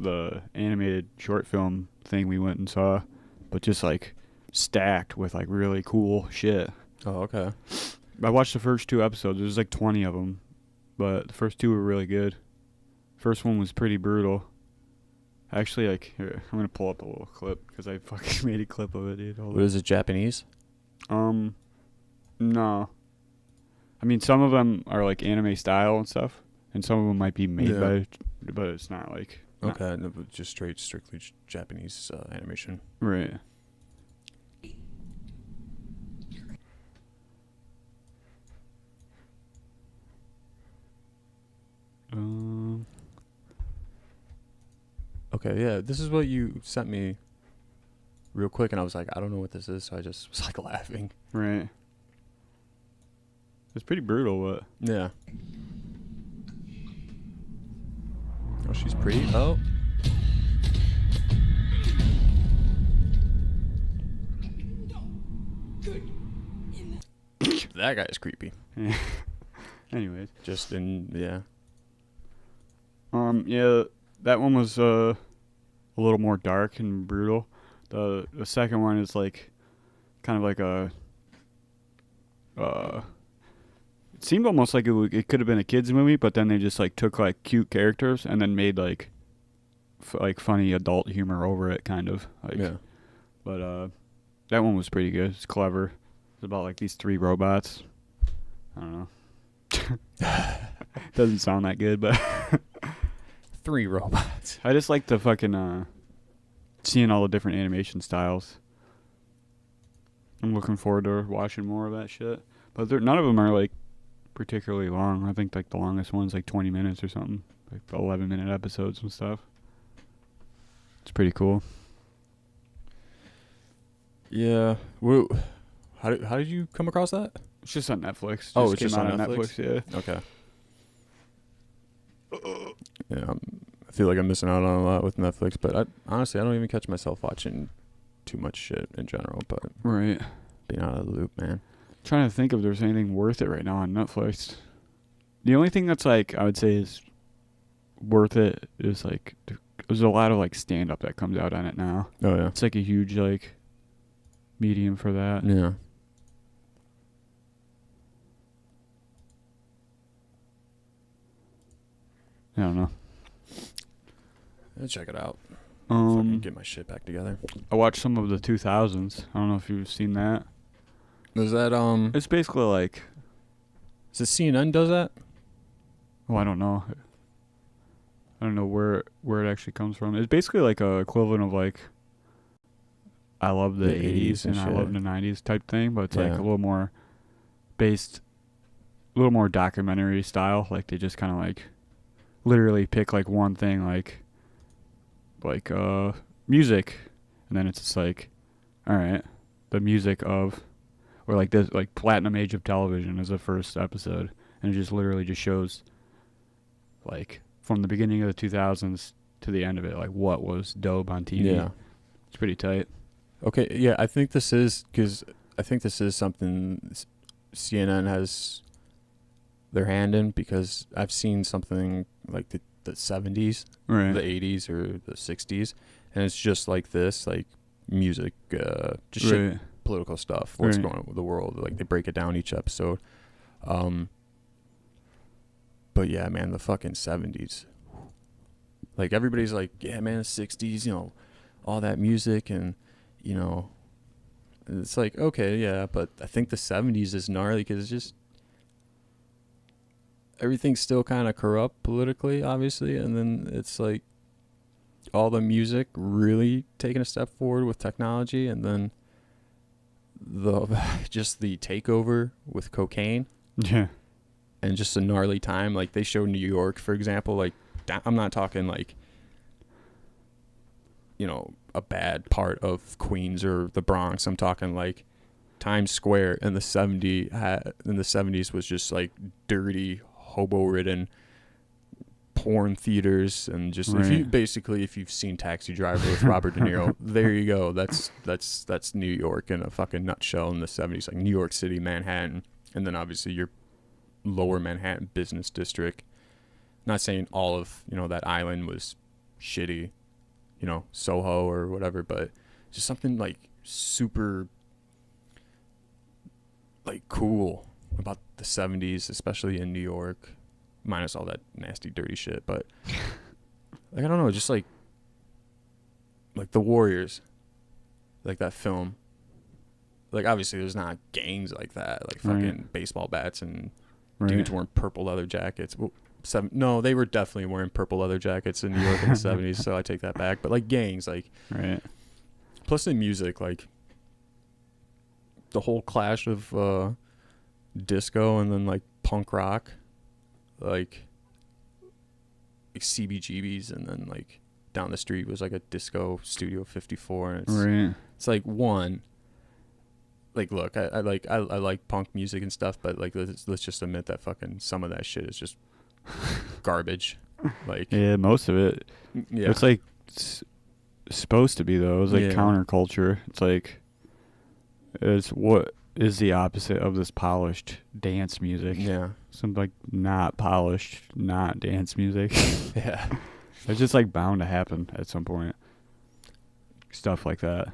the animated short film thing we went and saw, but just like stacked with like really cool shit. Oh, okay. I watched the first 2 episodes. There's like 20 of them, but the first 2 were really good. First one was pretty brutal. Actually, like, here, I'm gonna pull up a little clip because I fucking made a clip of it, dude. What is it, Japanese? No. I mean, some of them are like anime style and stuff, and some of them might be made by, but it's not like. Okay, no, but just strictly Japanese animation. Right. Okay, yeah, this is what you sent me real quick, and I was like, I don't know what this is, so I just was like laughing. Right. It's pretty brutal, but... Yeah. Oh, she's pretty. Oh. That guy's creepy. Anyways. Yeah. Yeah, that one was a little more dark and brutal. The second one is like kind of like a it seemed almost like it could have been a kids movie, but then they just like took like cute characters and then made like like funny adult humor over it, kind of like. Yeah. But that one was pretty good. It's clever. It's about like these 3 robots. I don't know. Doesn't sound that good, but 3 robots. I just like the fucking seeing all the different animation styles. I'm looking forward to watching more of that shit. But none of them are like particularly long. I think like the longest one's like 20 minutes or something, like 11-minute episodes and stuff. It's pretty cool. Yeah. How did you come across that? It's just on Netflix. Oh, it's just came on out Netflix? Yeah. Okay. Yeah, I feel like I'm missing out on a lot with Netflix, but honestly, I don't even catch myself watching too much shit in general, but Right. being out of the loop, man. Trying to think if there's anything worth it right now on Netflix. The only thing that's like I would say is worth it is like there's a lot of like stand up that comes out on it now. Oh yeah. It's like a huge like medium for that. Yeah. I don't know. Let's check it out. Fucking get my shit back together. I watched some of the 2000s. I don't know if you've seen that. Is that It's basically like, is it CNN does that? oh, I don't know. I don't know where it actually comes from. It's basically like a equivalent of like I love the 80s and I love the 90s type thing, but it's like a little more based, a little more documentary style. Like they just kind of like literally pick like one thing, like music, and then it's just like, all right, the music of, or like this, like platinum age of television is the first episode, and it just literally just shows like from the beginning of the 2000s to the end of it, like what was dope on TV. Yeah, it's pretty tight. Okay, yeah, I think this is something CNN has their hand in, because I've seen something like the 70s, Right. the 80s, or the 60s, and it's just like this, like music, just shit, Right. political stuff, what's Right. going on with the world. Like they break it down each episode. But yeah, man, the fucking 70s. Like everybody's like, yeah, man, the 60s, you know, all that music, and you know, it's like, okay, yeah, but I think the 70s is gnarly because it's just everything's still kind of corrupt politically, obviously, and then it's like all the music really taking a step forward with technology, and then just the takeover with cocaine. Yeah. And just a gnarly time. Like they showed New York, for example. Like I'm not talking like, you know, a bad part of Queens or the Bronx. I'm talking like Times Square in the 70s was just like dirty, hobo-ridden porn theaters, and just Right. if you've seen Taxi Driver with Robert De Niro, there you go. That's New York in a fucking nutshell in the 70s, like New York City, Manhattan, and then obviously your lower Manhattan business district. Not saying all of, you know, that island was shitty, you know, Soho or whatever, but just something like super like cool about the 70s, especially in New York, minus all that nasty dirty shit. But like I don't know, just like the Warriors, like that film. Like obviously there's not gangs like that, like fucking baseball bats and dudes wearing purple leather jackets. Well, no, they were definitely wearing purple leather jackets in New York in the 70s, so I take that back. But like gangs, like plus the music, like the whole clash of disco and then like punk rock, like CBGBs, and then like down the street was like a disco Studio 54, and it's like one. Like, look, I like punk music and stuff, but like let's just admit that fucking some of that shit is just garbage. Like, yeah, most of it. Yeah, It's like supposed to be though. It's like counterculture. It's like it's what is the opposite of this polished dance music. Yeah, some like not polished, not dance music. Yeah, it's just like bound to happen at some point. Stuff like that.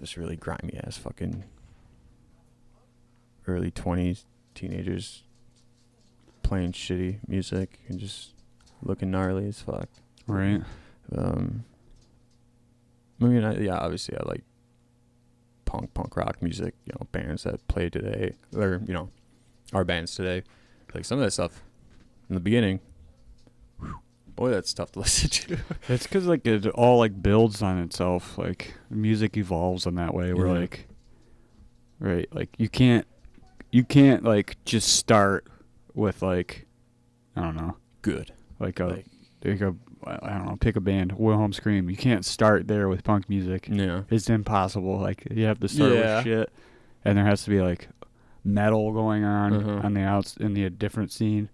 Just really grimy ass fucking early 20s teenagers playing shitty music and just looking gnarly as fuck. Right. I mean, obviously I like punk rock music, you know, bands that play today, or, you know, our bands today. Like some of that stuff in the beginning, boy, that's tough to listen to. It's because like it all like builds on itself. Like music evolves in that way. Where like, right, like you can't like just start with like, I don't know, good, like a I don't know, pick a band, Wilhelm Scream. You can't start there with punk music. Yeah, it's impossible. Like you have to start with shit, and there has to be like metal going on the outs in the different scene.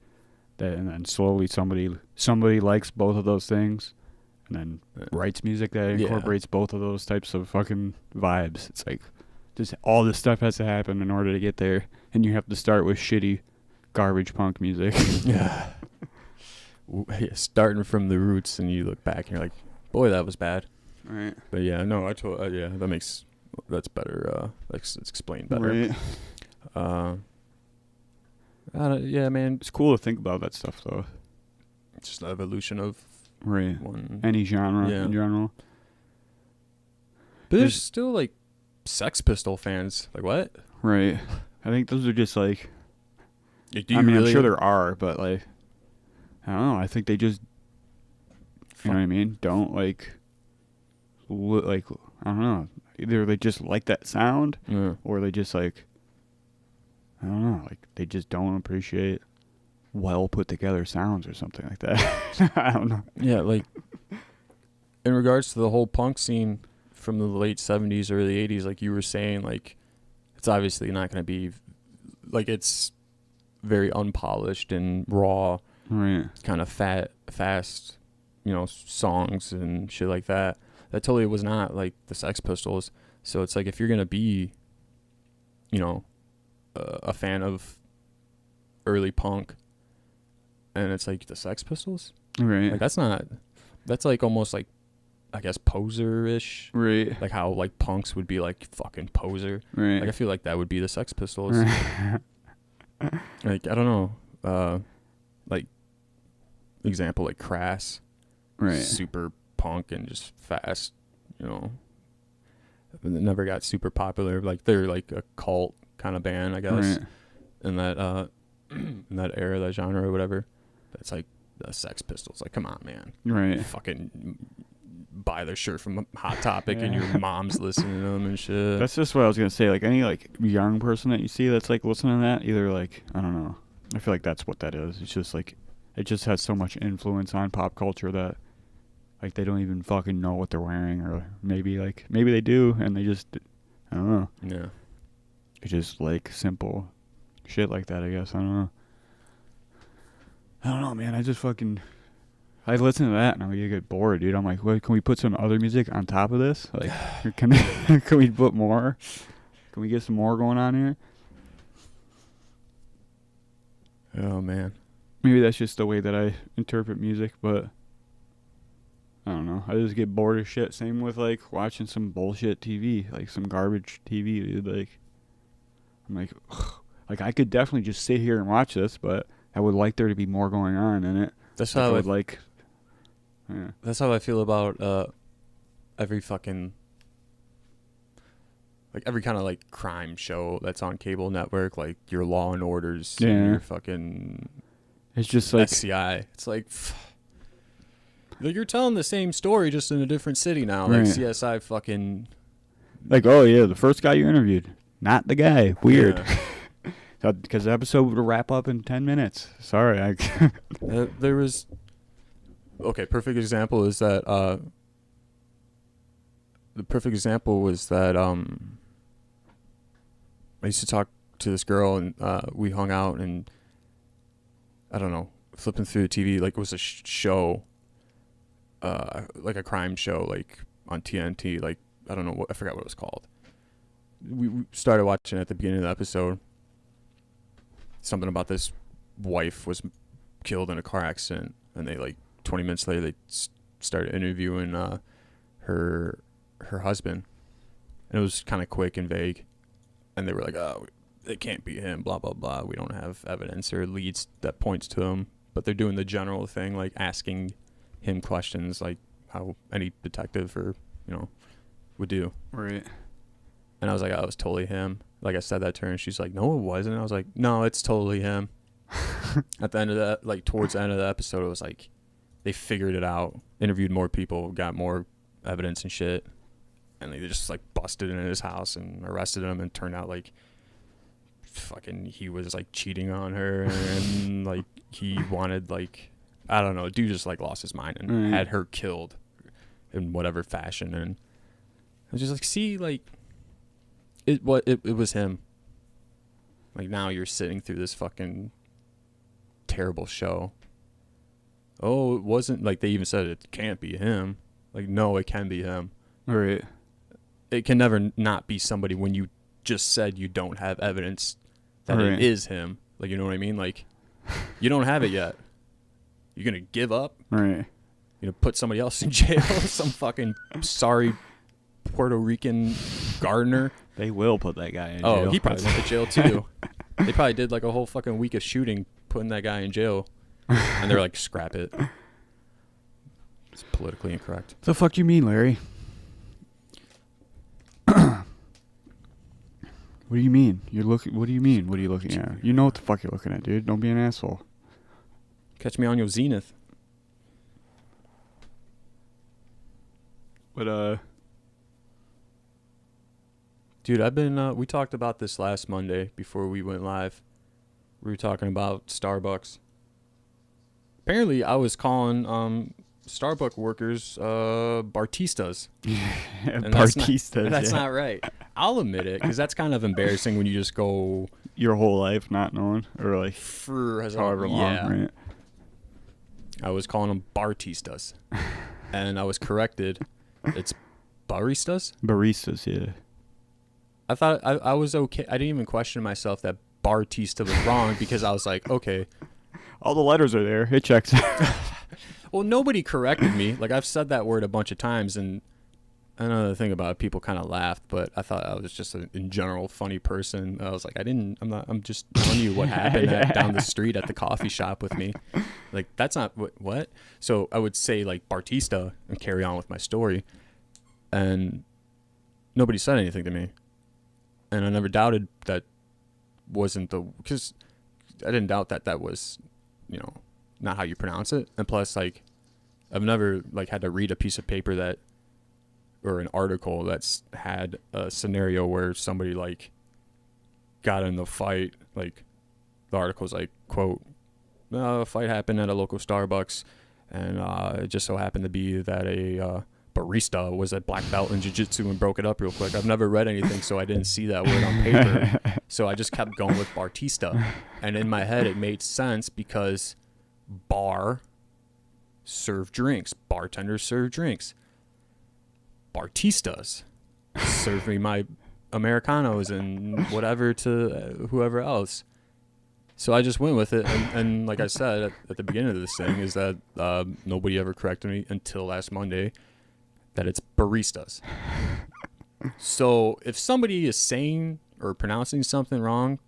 And then slowly somebody likes both of those things, and then writes music that incorporates both of those types of fucking vibes. It's like just all this stuff has to happen in order to get there, and you have to start with shitty garbage punk music. Yeah. Starting from the roots, and you look back and you're like, boy, that was bad. Right. But yeah, no, that's better. It's explained better. Right. Yeah, man. It's cool to think about that stuff, though. It's just the evolution of one. Any genre in general. But there's still, like, Sex Pistol fans. Like, what? Right. I think those are just, like... I'm sure there are, but, like... I don't know. I think they just... You know what I mean? Don't, like... I don't know. Either they just like that sound, or they just, like... I don't know. Like, they just don't appreciate well put together sounds or something like that. I don't know. Yeah, like... In regards to the whole punk scene from the late 70s, early 80s, like you were saying, like... It's obviously not going to be... Like, it's very unpolished and raw... Right. Kind of fast, songs and shit like that. That totally was not like the Sex Pistols. So it's like if you're gonna be, a fan of early punk, and it's like the Sex Pistols, right? Like that's like almost like, I guess, poser-ish, right? Like how like punks would be like fucking poser, right? Like I feel like that would be the Sex Pistols. Like I don't know, like. Example like Crass, right? Super punk and just fast, It never got super popular. Like they're like a cult kind of band, I guess, right. in that in that era, that genre or whatever. But it's like the Sex Pistols. Like, come on, man, right? Fucking buy their shirt from Hot Topic and your mom's listening to them and shit. That's just what I was gonna say. Like any like young person that you see that's like listening to that, either like I don't know. I feel like that's what that is. It's just like. It just has so much influence on pop culture that, like, they don't even fucking know what they're wearing, or maybe they do, and they just, I don't know. Yeah. It's just like simple shit like that, I guess. I don't know, man. I listen to that and I get bored, dude. I'm like, what? Can we put some other music on top of this? Like, can we put more? Can we get some more going on here? Oh man. Maybe that's just the way that I interpret music, but I don't know. I just get bored of shit. Same with, like, watching some bullshit TV, like some garbage TV, dude. Like, I'm like, ugh. Like, I could definitely just sit here and watch this, but I would like there to be more going on in it. That's how yeah. That's how I feel about every fucking, like, every kind of, like, crime show that's on cable network, like your Law and Orders, your fucking... It's just like SCI. It's like you're telling the same story just in a different city now. Right. Like CSI fucking. Like, oh yeah, the first guy you interviewed, not the guy. Weird. Yeah. Because the episode would wrap up in 10 minutes. Sorry, there was. Okay, perfect example is that. The perfect example was that I used to talk to this girl and we hung out and. I don't know, flipping through the TV, like it was a show, like a crime show, like on TNT, like, I don't know, I forgot what it was called. We started watching at the beginning of the episode. Something about this wife was killed in a car accident, and they, like, 20 minutes later, they started interviewing her husband. And it was kind of quick and vague. And they were like, oh, it can't be him, blah, blah, blah. We don't have evidence or leads that points to him. But they're doing the general thing, like asking him questions like how any detective or, would do. Right. And I was like, oh, it was totally him. Like, I said that to her, and she's like, no, it wasn't. And I was like, no, it's totally him. At the end of that, like, towards the end of the episode, it was like they figured it out, interviewed more people, got more evidence and shit. And they just, like, busted into his house and arrested him, and turned out, like, fucking he was, like, cheating on her, and like he wanted, like, I don't know, dude just, like, lost his mind and had her killed in whatever fashion. And I was just like, see, like, it was him. Like, now you're sitting through this fucking terrible show. oh, it wasn't, like, they even said it can't be him. Like, no, it can be him. Right. It can never not be somebody when you just said you don't have evidence that Right. it is him. Like, you know what I mean? Like, you don't have it yet. You're going to give up? Right. You're going to put somebody else in jail? Some fucking sorry Puerto Rican gardener? They will put that guy in jail. Oh, he probably went to jail too. They probably did like a whole fucking week of shooting, putting that guy in jail. And they're like, scrap it. It's politically incorrect. The fuck you mean, Larry? What do you mean? You're looking. What do you mean? What are you looking at? You know what the fuck you're looking at, dude. Don't be an asshole. Catch me on your zenith. But Dude, I've been, we talked about this last Monday before we went live. We were talking about Starbucks. Apparently, I was calling Starbucks workers Bartistas. And Bartistas. That's not right. I'll admit it, because that's kind of embarrassing when you just go Your whole life not knowing, or like for however long, yeah. right? I was calling them Bartistas. And I was corrected. It's baristas? Baristas, yeah. I thought I was okay. I didn't even question myself that Bartista was wrong because I was like, okay. All the letters are there. It checks. Well, nobody corrected me. Like, I've said that word a bunch of times, and another thing about it, people kind of laughed, but I thought I was just in general funny person. I was like, I'm just telling you what happened down the street at the coffee shop with me. Like, that's not what? So I would say like Bartista and carry on with my story, and nobody said anything to me. And I never doubted that wasn't because I didn't doubt that was, not how you pronounce it. And plus, like, I've never like had to read a piece of paper or an article that's had a scenario where somebody like got in the fight. Like, the article's like, quote, a fight happened at a local Starbucks, and it just so happened to be that a barista was a black belt in jiu-jitsu and broke it up real quick. I've never read anything, so I didn't see that word on paper. So I just kept going with Bartista. And in my head, it made sense because bar, serve drinks. Bartenders serve drinks. Bartistas serve me my Americanos and whatever to whoever else. So I just went with it. And like I said at the beginning of this thing is that nobody ever corrected me until last Monday that it's baristas. So if somebody is saying or pronouncing something wrong,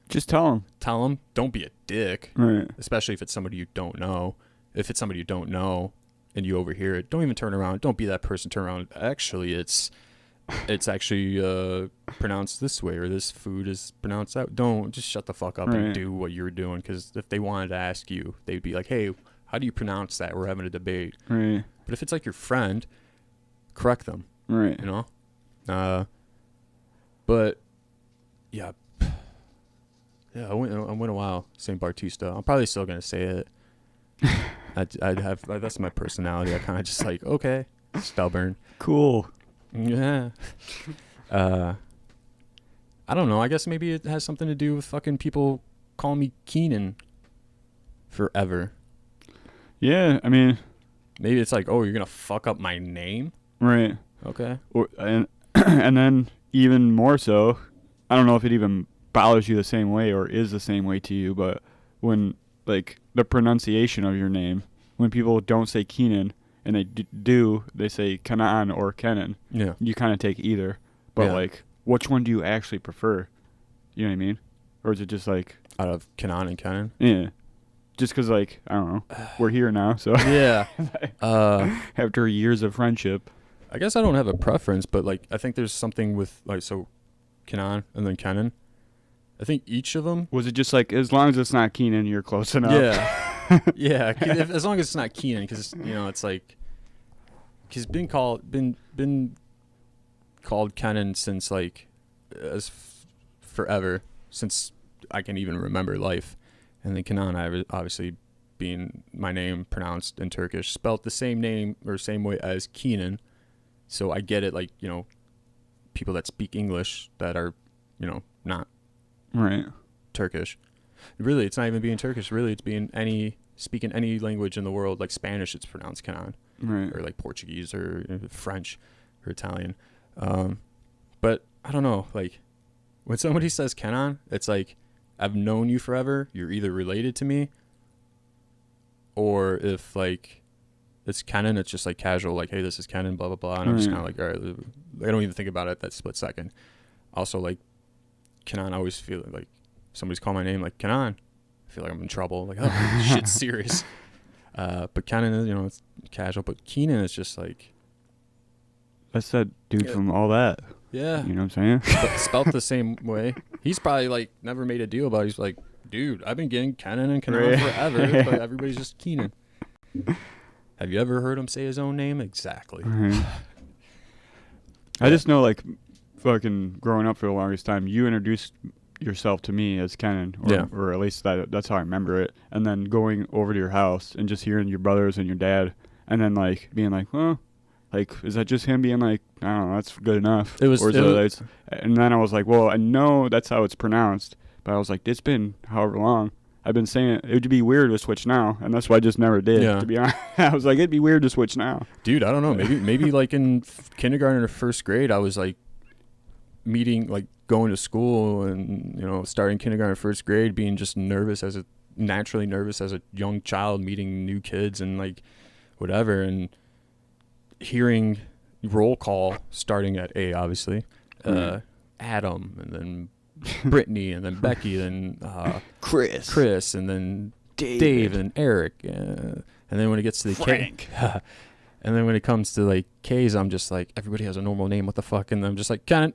Just tell them. Don't be a dick. Right. Especially if it's somebody you don't know. If it's somebody you don't know and you overhear it, don't even turn around. Don't be that person. Turn around. Actually, it's actually pronounced this way, or this food is pronounced that. Don't just shut the fuck up and do what you're doing. Because if they wanted to ask you, they'd be like, "Hey, how do you pronounce that?" We're having a debate. Right. But if it's like your friend, correct them. Right. But yeah, I went a while saying Bartista. I'm probably still gonna say it. I'd have that's my personality. I kind of just like, okay, stubborn. Cool. Yeah. I don't know. I guess maybe it has something to do with fucking people calling me Keenan forever. Yeah, I mean, Maybe it's like, oh, you're gonna fuck up my name. right. Okay. And then even more so, I don't know if it even bothers you the same way or is the same way to you, but when like the pronunciation of your name, when people don't say Keenan and they do, they say Kanan or Kenan. Yeah. You kind of take either, but like, which one do you actually prefer? You know what I mean? Or is it just like Out of Kanan and Kenan. yeah, just because like I don't know, we're here now, so Yeah. after years of friendship. I guess I don't have a preference, but like I think there's something with like so Kanan and then Kenan. I think each of them. Was it just like as long as it's not Keenan, you're close enough? Yeah. Yeah. As long as it's not Keenan, because it's like he's been called Kenan since like forever, since I can even remember life, and then Kenan obviously being my name pronounced in Turkish, spelt the same name or same way as Keenan. So I get it, like, people that speak English that are, not Right. Turkish. Really, it's not even being Turkish. Really, it's being speaking any language in the world. Like Spanish, it's pronounced Kenan, Right. or like Portuguese or French or Italian. But I don't know. Like when somebody says Kenan, it's like I've known you forever. You're either related to me, or if like it's Kenan, it's just like casual. Like, hey, this is Kenan, blah blah blah, and I'm just kind of like, all right. I don't even think about it that split second. Also, like Kenan, I always feel like somebody's call my name like Kenan, I feel like I'm in trouble. Like, oh, shit's serious. But Kenan is, it's casual. But Keenan is just like, That's that dude from All That. yeah, You know what I'm saying? spelt the same way. He's probably like never made a deal about it. He's like, dude, I've been getting Kenan and Kenan forever, but everybody's just Keenan. Have you ever heard him say his own name? Exactly. Right. I just know, like, fucking growing up for the longest time, you introduced yourself to me as Kenan, or at least that's how I remember it. And then going over to your house and just hearing your brothers and your dad, and then like being like, well, like, is that just him being like, I don't know, that's good enough? And then I was like, well, I know that's how it's pronounced, but I was like, it's been however long. I've been saying it would be weird to switch now, and that's why I just never did. Yeah. To be honest, I was like, it'd be weird to switch now. Dude, I don't know. Maybe like in kindergarten or first grade, I was like going to school and starting kindergarten or first grade, being just naturally nervous as a young child, meeting new kids and like whatever, and hearing roll call starting at A, obviously, Adam, and then Brittany, and then Becky, and Chris, and then Dave, and Eric, and then when it gets to the Frank. K, and then when it comes to like K's, I'm just like, everybody has a normal name, what the fuck? And I'm just like, Kenan.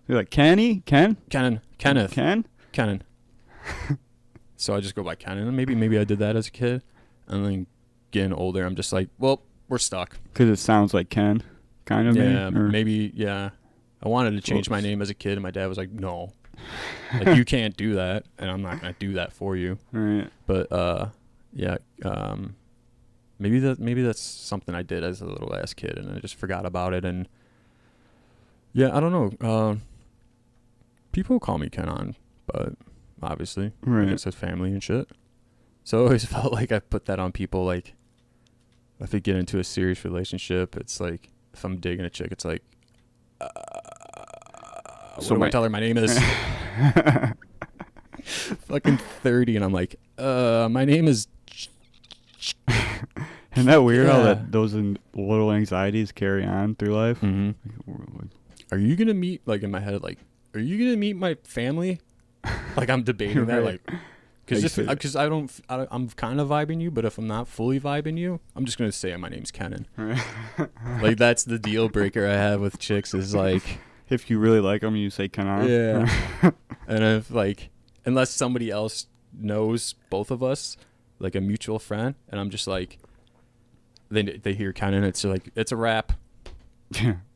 You're like, Kenny? Ken? Kenan. Kenneth. Ken? Kenan. So I just go by Kenan. Maybe I did that as a kid, and then getting older, I'm just like, well, we're stuck. Because it sounds like Ken, kind of. Yeah, maybe. Yeah, I wanted to change my name as a kid, and my dad was like, no, like you can't do that, and I'm not gonna do that for you. Right. But yeah, maybe that's something I did as a little ass kid, and I just forgot about it. And yeah, I don't know. People call me Kenan, but obviously, Right. I guess it's family and shit. So I always felt like I put that on people. Like, if I get into a serious relationship, it's like, if I'm digging a chick, it's like, what do I tell her my name is? Fucking 30, and I'm like, my name is. Isn't that weird how those little anxieties carry on through life? Mm-hmm. Are you gonna meet, like, in my head, like, are you gonna meet my family? Like, I'm debating that, like, because I'm kind of vibing you, but if I'm not fully vibing you, I'm just gonna say my name's Kenan. Right. Like, that's the deal breaker I have with chicks, is like, if you really like them, you say Kenan. yeah. And if, like, unless somebody else knows both of us, like a mutual friend, and I'm just like, they hear Kenan, it's like, it's a wrap.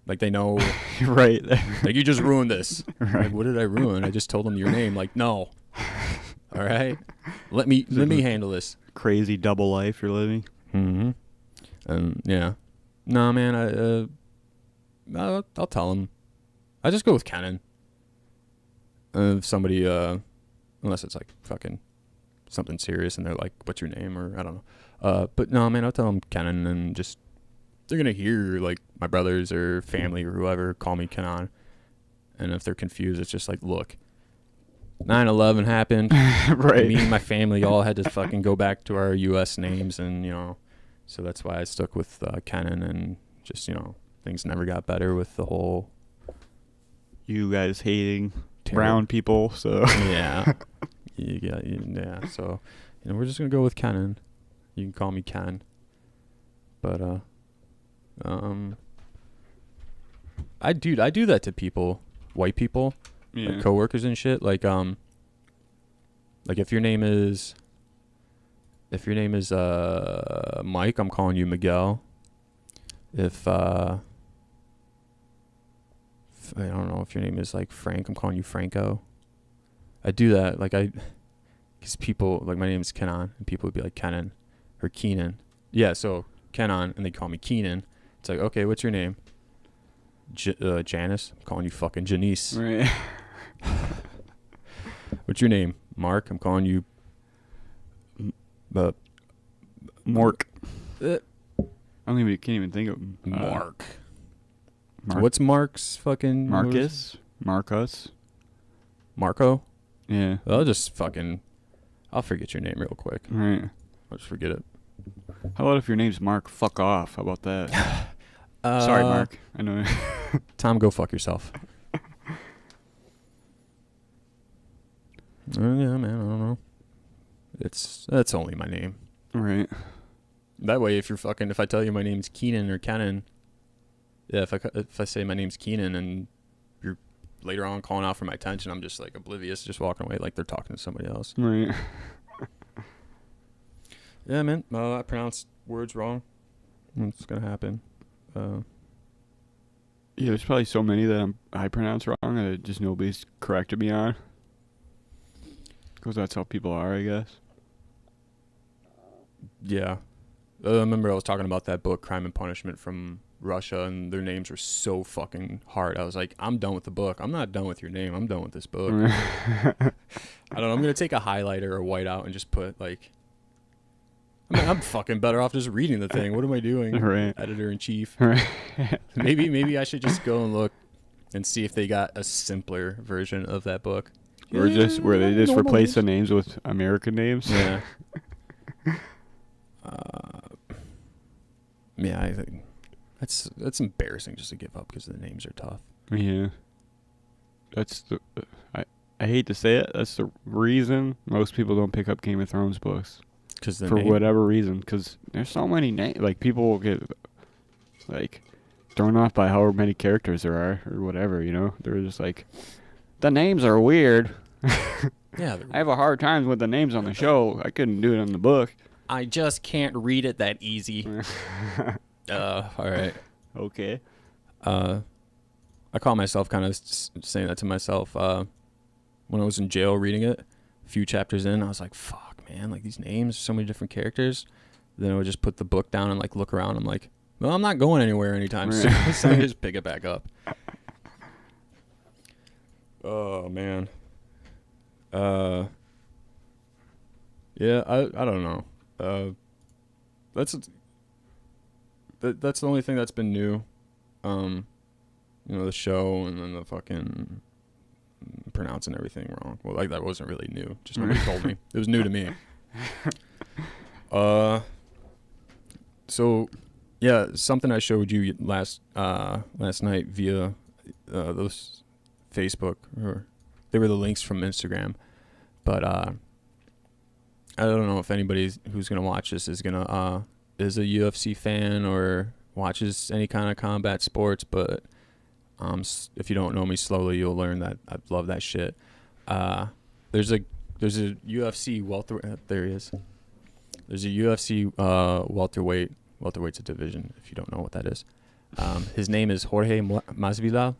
Like, they know. Right. Like, you just ruined this. Right. Like, what did I ruin? I just told them your name. Like, no. All right. Let me handle this. Crazy double life you're living. Mm-hmm. And yeah. No, man, I'll tell them. I just go with Kenan. If somebody, unless it's like fucking something serious and they're like, what's your name? Or I don't know. But no, man, I'll tell them Kenan, and just, they're going to hear like my brothers or family or whoever call me Kenan. And if they're confused, it's just like, look, 9/11 happened. Right. Me and my family all had to fucking go back to our U.S. names, and so that's why I stuck with Kenan, and just things never got better with the whole You guys hating brown people, so yeah. Yeah. So we're just gonna go with Kenan. You can call me Ken. But I do that to people, white people. yeah. Like coworkers and shit, like if your name is Mike, I'm calling you Miguel. If I don't know, if your name is like Frank, I'm calling you Franco. I do that, like, because people, like, my name is Kenan, and people would be like Kenan or Keenan. Yeah, so Kenan, and they call me Keenan. It's like, okay, what's your name? Janice. I'm calling you fucking Janice. Right. What's your name? Mark. I'm calling you. Mork. Uh, Can't even think of Mark. Mark. What's Mark's fucking Marcus? Marcus? Marco? Yeah. I'll forget your name real quick. Right. I'll just forget it. How about if your name's Mark? Fuck off. How about that? Sorry, Mark. I know. Tom, go fuck yourself. Yeah, man. I don't know. That's only my name. Right. That way, if I tell you my name's Keenan or Kenan, yeah, if I say my name's Keenan and you're later on calling out for my attention, I'm just like oblivious, just walking away like they're talking to somebody else. Right. Yeah, man. I pronounced words wrong. It's gonna happen. Yeah, there's probably so many that I pronounce wrong that just nobody's corrected me on. Because that's how people are, I guess. Yeah. I remember I was talking about that book, Crime and Punishment, from Russia, and their names were so fucking hard. I was like, I'm done with the book. I'm not done with your name. I'm done with this book. I don't know. I'm going to take a highlighter or whiteout and just put, like... I'm fucking better off just reading the thing. What am I doing? Right. Editor-in-chief. Right. Maybe I should just go and look and see if they got a simpler version of that book. Where they just replace the names with American names. Yeah. Yeah, I think that's embarrassing just to give up because the names are tough. Yeah. That's I hate to say it. That's the reason most people don't pick up Game of Thrones books. Whatever reason. Because there's so many names. Like, people will get, like, thrown off by however many characters there are or whatever, you know? They're just like, the names are weird. Yeah. I have a hard time with the names on the show. I couldn't do it in the book. I just can't read it that easy. All right. Okay. I caught myself kind of saying that to myself when I was in jail reading it. A few chapters in, I was like, fuck, man, like these names, so many different characters. Then I would just put the book down and like look around. I'm like, well, I'm not going anywhere anytime soon. So I just pick it back up. Oh, man. Yeah, I don't know. That's the only thing that's been new. You know, the show and then the fucking pronouncing everything wrong. Well, like that wasn't really new. Just nobody told me. It was new to me. So yeah, something I showed you last night via those Facebook, or they were the links from Instagram, but I don't know if anybody who's gonna watch this is a UFC fan or watches any kind of combat sports, but if you don't know me slowly, you'll learn that I love that shit. There's a UFC welterweight. There he is. There's a UFC welterweight. Welterweight's a division, if you don't know what that is. His name is Jorge Masvidal,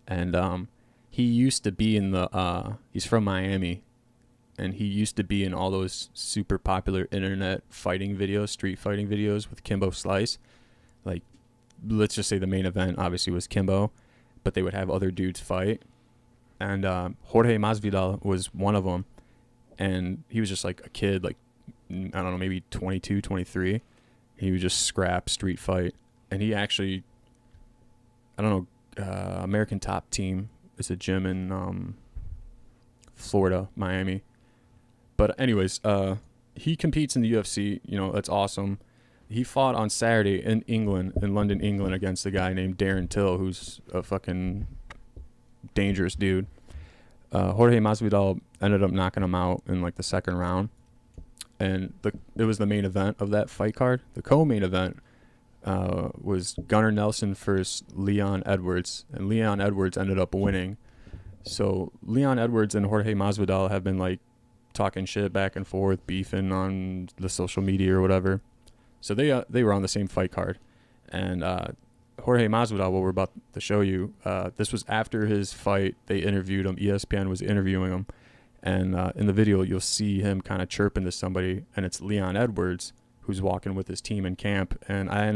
and he used to be in the. He's from Miami, and he used to be in all those super popular internet fighting videos, street fighting videos with Kimbo Slice. Like, let's just say the main event obviously was Kimbo, but they would have other dudes fight. And Jorge Masvidal was one of them. And he was just like a kid, like, I don't know, maybe 22, 23. He would just scrap, street fight. And he actually, I don't know, American Top Team is a gym in Florida, Miami. But anyways, he competes in the UFC. You know, that's awesome. He fought on Saturday in England, in London, England, against a guy named Darren Till, who's a fucking dangerous dude. Jorge Masvidal ended up knocking him out in like the second round, and it was the main event of that fight card. The co-main event was Gunnar Nelson versus Leon Edwards, and Leon Edwards ended up winning. So Leon Edwards and Jorge Masvidal have been like talking shit back and forth, beefing on the social media or whatever. So they were on the same fight card, and Jorge Masvidal, what we're about to show you, this was after his fight. They interviewed him. ESPN was interviewing him, and in the video you'll see him kind of chirping to somebody, and it's Leon Edwards who's walking with his team in camp. And I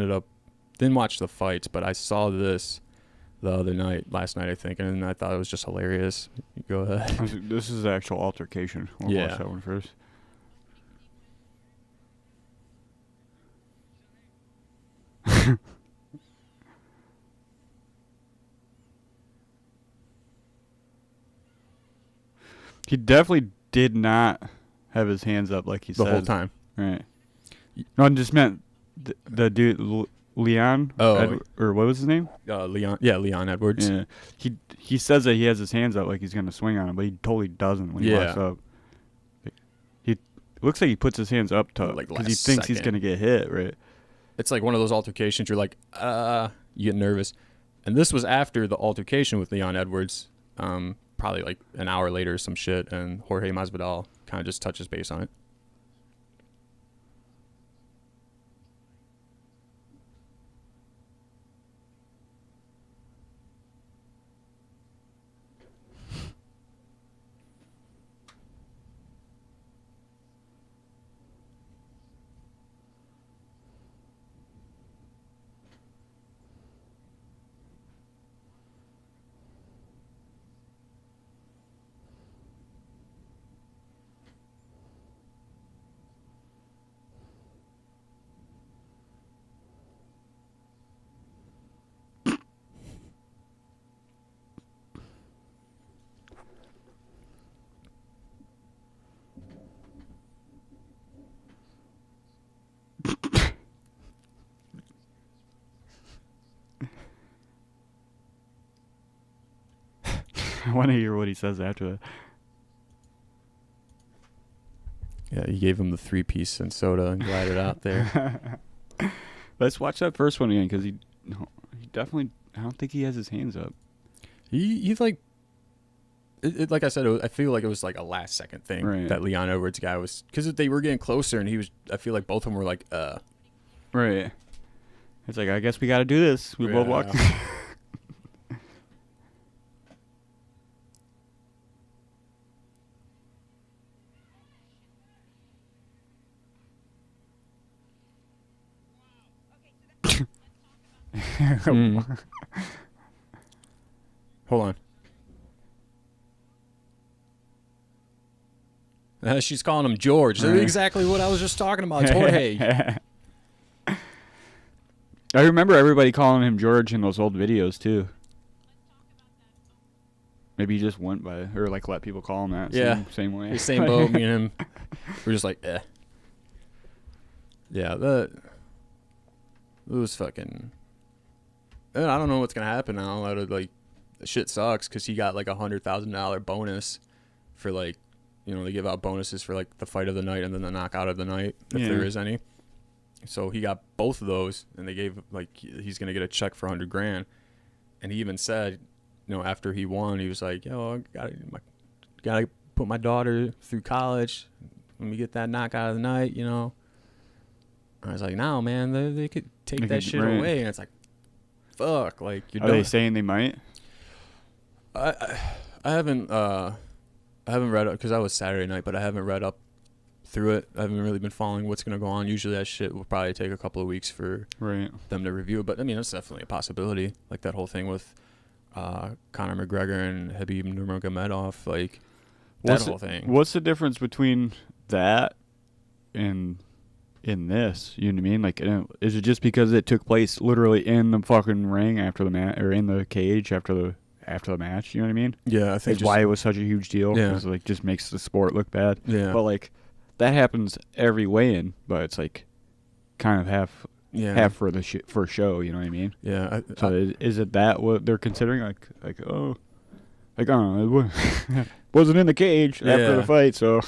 didn't watch the fights, but I saw this last night, I think, and I thought it was just hilarious. Go ahead. This is the actual altercation. We'll Yeah. watch that one first. He definitely did not have his hands up like he The said. whole time. Right. No, I just meant the dude, Leon. Oh. Or what was his name? Leon Edwards. Yeah. He says that he has his hands up like he's gonna swing on him, but he totally doesn't when he walks up. He looks like he puts his hands up to Like because he last thinks he's second. gonna get hit. Right. It's like one of those altercations. You're like, you get nervous, and this was after the altercation with Leon Edwards. Probably like an hour later or some shit, and Jorge Masvidal kind of just touches base on it. I want to hear what he says after that. Yeah, he gave him the 3-piece and soda and glided out there. Let's watch that first one again because he definitely. I don't think he has his hands up. He's like, like I said, I feel like it was like a last second thing Right. that Leon Edwards guy was, because they were getting closer, and he was. I feel like both of them were like, Right. It's like I guess we got to do this. We both walked. Hold on. She's calling him George. That's exactly what I was just talking about. It's Jorge. I remember everybody calling him George in those old videos too. Maybe he just went by, or like let people call him that. Yeah. Same way. The same boat. Me and him. We're just like, eh. Yeah, it was fucking. And I don't know what's gonna happen now. Like, the shit sucks because he got like $100,000 bonus for like, they give out bonuses for like the fight of the night and then the knockout of the night if there is any. So he got both of those, and they gave like he's gonna get a check for $100,000. And he even said, after he won, he was like, "Yo, I gotta put my daughter through college. Let me get that knockout of the night." I was like, "No, man, they could take that shit away." And it's like, fuck, like you're. Are they saying they might? I haven't read it because that was Saturday night, but I haven't read up through it. I haven't really been following what's gonna go on. Usually that shit will probably take a couple of weeks for them to review it, but I mean that's definitely a possibility. Like that whole thing with Conor McGregor and Khabib Nurmagomedov, like that whole thing. What's the difference between that and in this? You know what I mean? Like, is it just because it took place literally in the fucking ring after the match, or in the cage after the match? You know what I mean? Yeah, I think that's why it was such a huge deal. Yeah, because like just makes the sport look bad. Yeah, but like that happens every weigh-in, but it's like kind of half for the for show. You know what I mean? Yeah. So is it that what they're considering? Like I don't know. It wasn't in the cage after the fight, so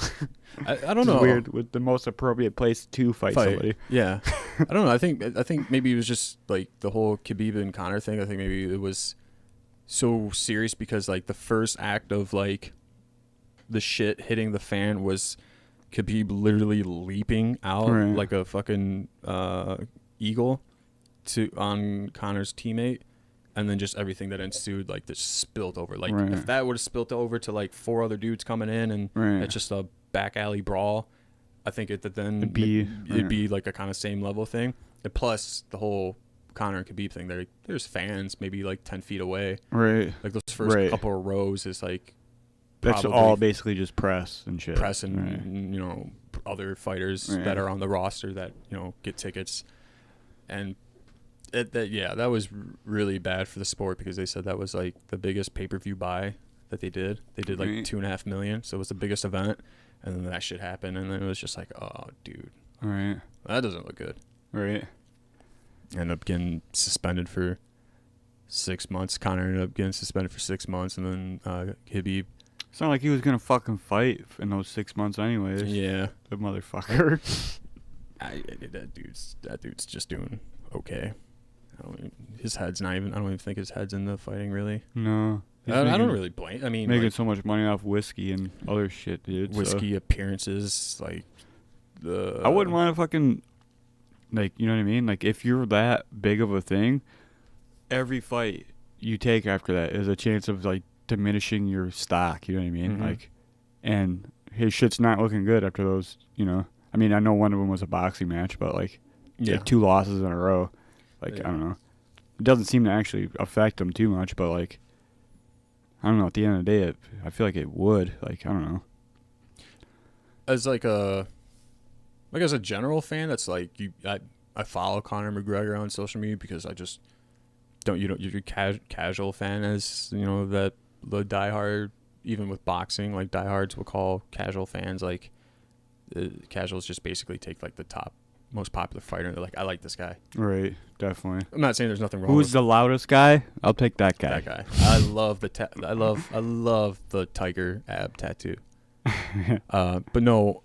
I don't know. Weird with the most appropriate place to fight somebody. Yeah, I don't know. I think maybe it was just like the whole Khabib and Conor thing. I think maybe it was so serious because like the first act of like the shit hitting the fan was Khabib literally leaping out like a fucking eagle on Conor's teammate, and then just everything that ensued like just spilt over. Like if that would have spilt over to like 4 other dudes coming in and it's just a back alley brawl, I think it'd be like a kind of same level thing. And plus the whole Conor and Khabib thing, there's fans maybe like 10 feet away. Right. Like those first Right. couple of rows is like That's all basically just press and shit. press and Right. you know, other fighters Right. that are on the roster that, you know, get tickets. And that was really bad for the sport, because they said that was like the biggest pay-per-view buy that they did. They did like Right. $2.5 million, so it was the biggest event. And then that shit happened, and then it was just like, oh, dude, Right. that doesn't look good. Right. Ended up getting suspended for 6 months. Conor ended up getting suspended for 6 months, and then Khabib. It's not like he was gonna fucking fight in those 6 months anyways. Yeah, The motherfucker. that dude's just doing okay. His head's not even. I don't even think his head's in the fighting really. No. He's I don't making- really blame. I mean, making like, so much money off whiskey and other shit, dude. whiskey appearances, like the. I wouldn't want to fucking, like, you know what I mean? Like, if you're that big of a thing, every fight you take after that is a chance of, like, diminishing your stock, you know what I mean? Mhm. Like, and his shit's not looking good after those, you know? I mean, I know one of them was a boxing match, but, like, Yeah. 2 losses in a row. Like, Yeah. I don't know. It doesn't seem to actually affect him too much, but, like, I don't know. At the end of the day, I feel like it would. Like, I don't know. As like as a general fan, that's like I follow Conor McGregor on social media because I just you're a casual fan, as you know, that the diehard, even with boxing, like diehards will call casual fans like casuals just basically take like the top most popular fighter and they're like, I like this guy. Right. Definitely. I'm not saying there's nothing wrong Who's with the loudest guy? I'll take that guy. that guy. I love I love the tiger ab tattoo. But no,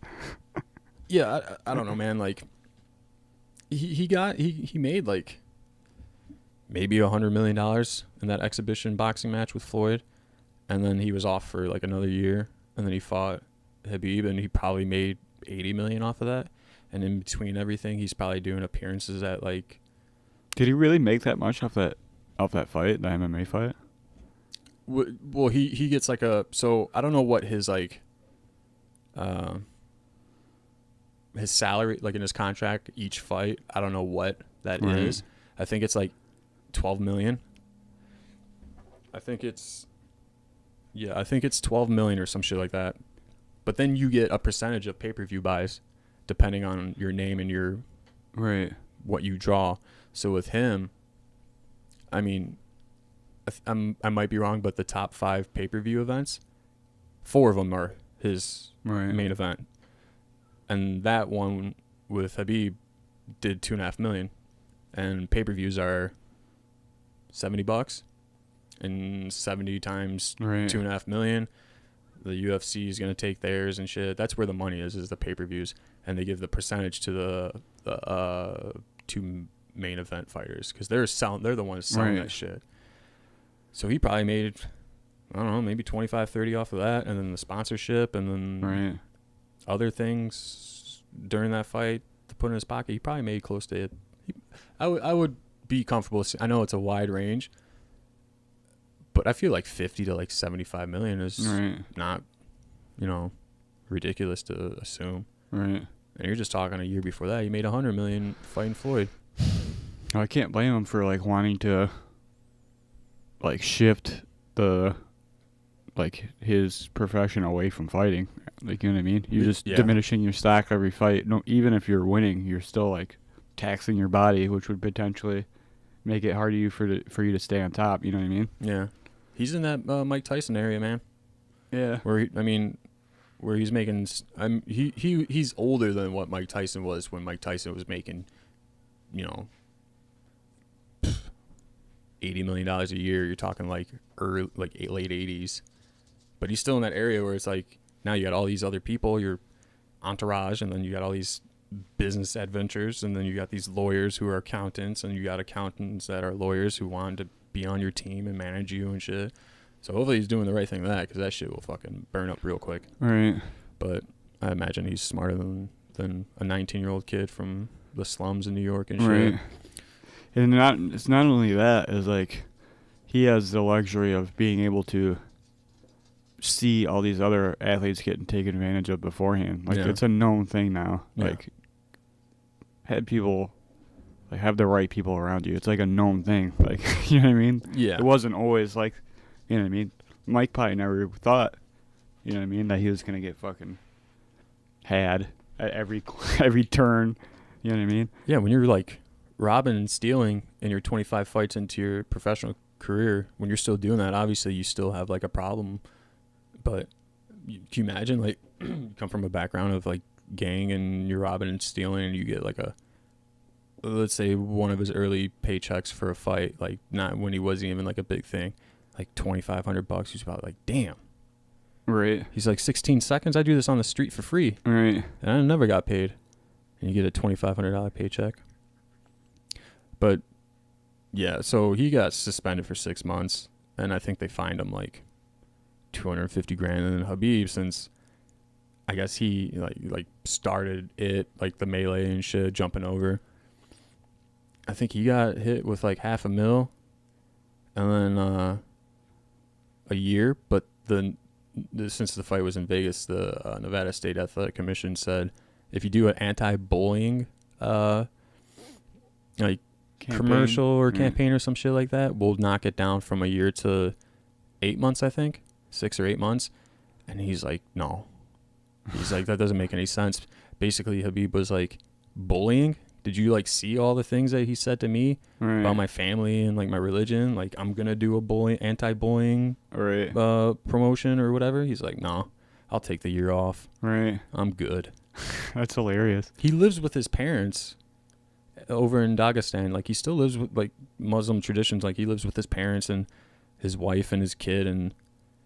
yeah, I don't know, man. Like, he made like maybe $100 million in that exhibition boxing match with Floyd, and then he was off for like another year, and then he fought Khabib, and he probably made $80 million off of that. And in between everything, he's probably doing appearances at like. Did he really make that much off that fight, the MMA fight? Well, he gets like a, so I don't know what his like his salary, like in his contract each fight, I don't know what that Right. is. I think it's like 12 million. I think it's 12 million or some shit like that. But then you get a percentage of pay-per-view buys depending on your name and your Right. what you draw. So with him, I mean, I might be wrong, but the top 5 pay-per-view events, 4 of them are his Right. main event, and that one with Khabib did $2.5 million, and pay-per-views are $70, and 70 times Right. $2.5 million. The UFC is gonna take theirs and shit. That's where the money is the pay-per-views, and they give the percentage to the 2 main event fighters because they're the ones selling Right. that shit. So he probably made, I don't know, maybe 25-30 off of that, and then the sponsorship, and then Right. other things during that fight to put in his pocket. He probably made close to it. I would be comfortable. I know it's a wide range, but I feel like 50 to like 75 million is Right. not, you know, ridiculous to assume. Right. And you're just talking a year before that, he made 100 million fighting Floyd. I can't blame him for like wanting to like shift the like his profession away from fighting. Like, you know what I mean? You're just Yeah. diminishing your stock every fight. No, even if you're winning, you're still like taxing your body, which would potentially make it hard for you to stay on top. You know what I mean? Yeah, he's in that Mike Tyson area, man. Yeah. Where he's making. He's older than what Mike Tyson was when Mike Tyson was making, you know, $80 million a year. You're talking like late 80s, but he's still in that area where it's like now you got all these other people, your entourage, and then you got all these business adventures, and then you got these lawyers who are accountants, and you got accountants that are lawyers who want to be on your team and manage you and shit. So hopefully he's doing the right thing with that, because that shit will fucking burn up real quick. Right. But I imagine he's smarter than a 19-year-old kid from the slums in New York and shit. Right. And it's not only that, it's like he has the luxury of being able to see all these other athletes getting taken advantage of beforehand. Like, Yeah. it's a known thing now. Yeah. Like, had people like have the right people around you. It's like a known thing. Like you know what I mean? Yeah. It wasn't always like, you know what I mean? Mike probably never thought, you know what I mean, that he was gonna get fucking had at every turn. You know what I mean? Yeah, when you're like robbing and stealing and you're 25 fights into your professional career, when you're still doing that, obviously you still have like a problem. But can you imagine like you come from a background of like gang and you're robbing and stealing and you get like a, let's say one of his early paychecks for a fight, like not when he wasn't even like a big thing, like $2,500. He's about like, damn. Right. He's like 16 seconds. I do this on the street for free. Right. And I never got paid. And you get a $2,500 paycheck. But yeah, so he got suspended for 6 months, and I think they fined him like $250,000. And then Habib, since I guess he like started it, like the melee and shit, jumping over, I think he got hit with like $500,000 and then a year. But since the fight was in Vegas, the Nevada State Athletic Commission said if you do an anti-bullying like commercial or campaign or some shit like that, we'll knock it down from a year to 8 months, I think, 6 or 8 months. And he's like, no. He's like, that doesn't make any sense. Basically, Habib was like, bullying? Did you like see all the things that he said to me about my family and like my religion? Like, I'm gonna do a anti-bullying promotion or whatever. He's like, no, I'll take the year off. Right. I'm good. That's hilarious. He lives with his parents over in Dagestan. Like, he still lives with like Muslim traditions. Like, he lives with his parents and his wife and his kid, and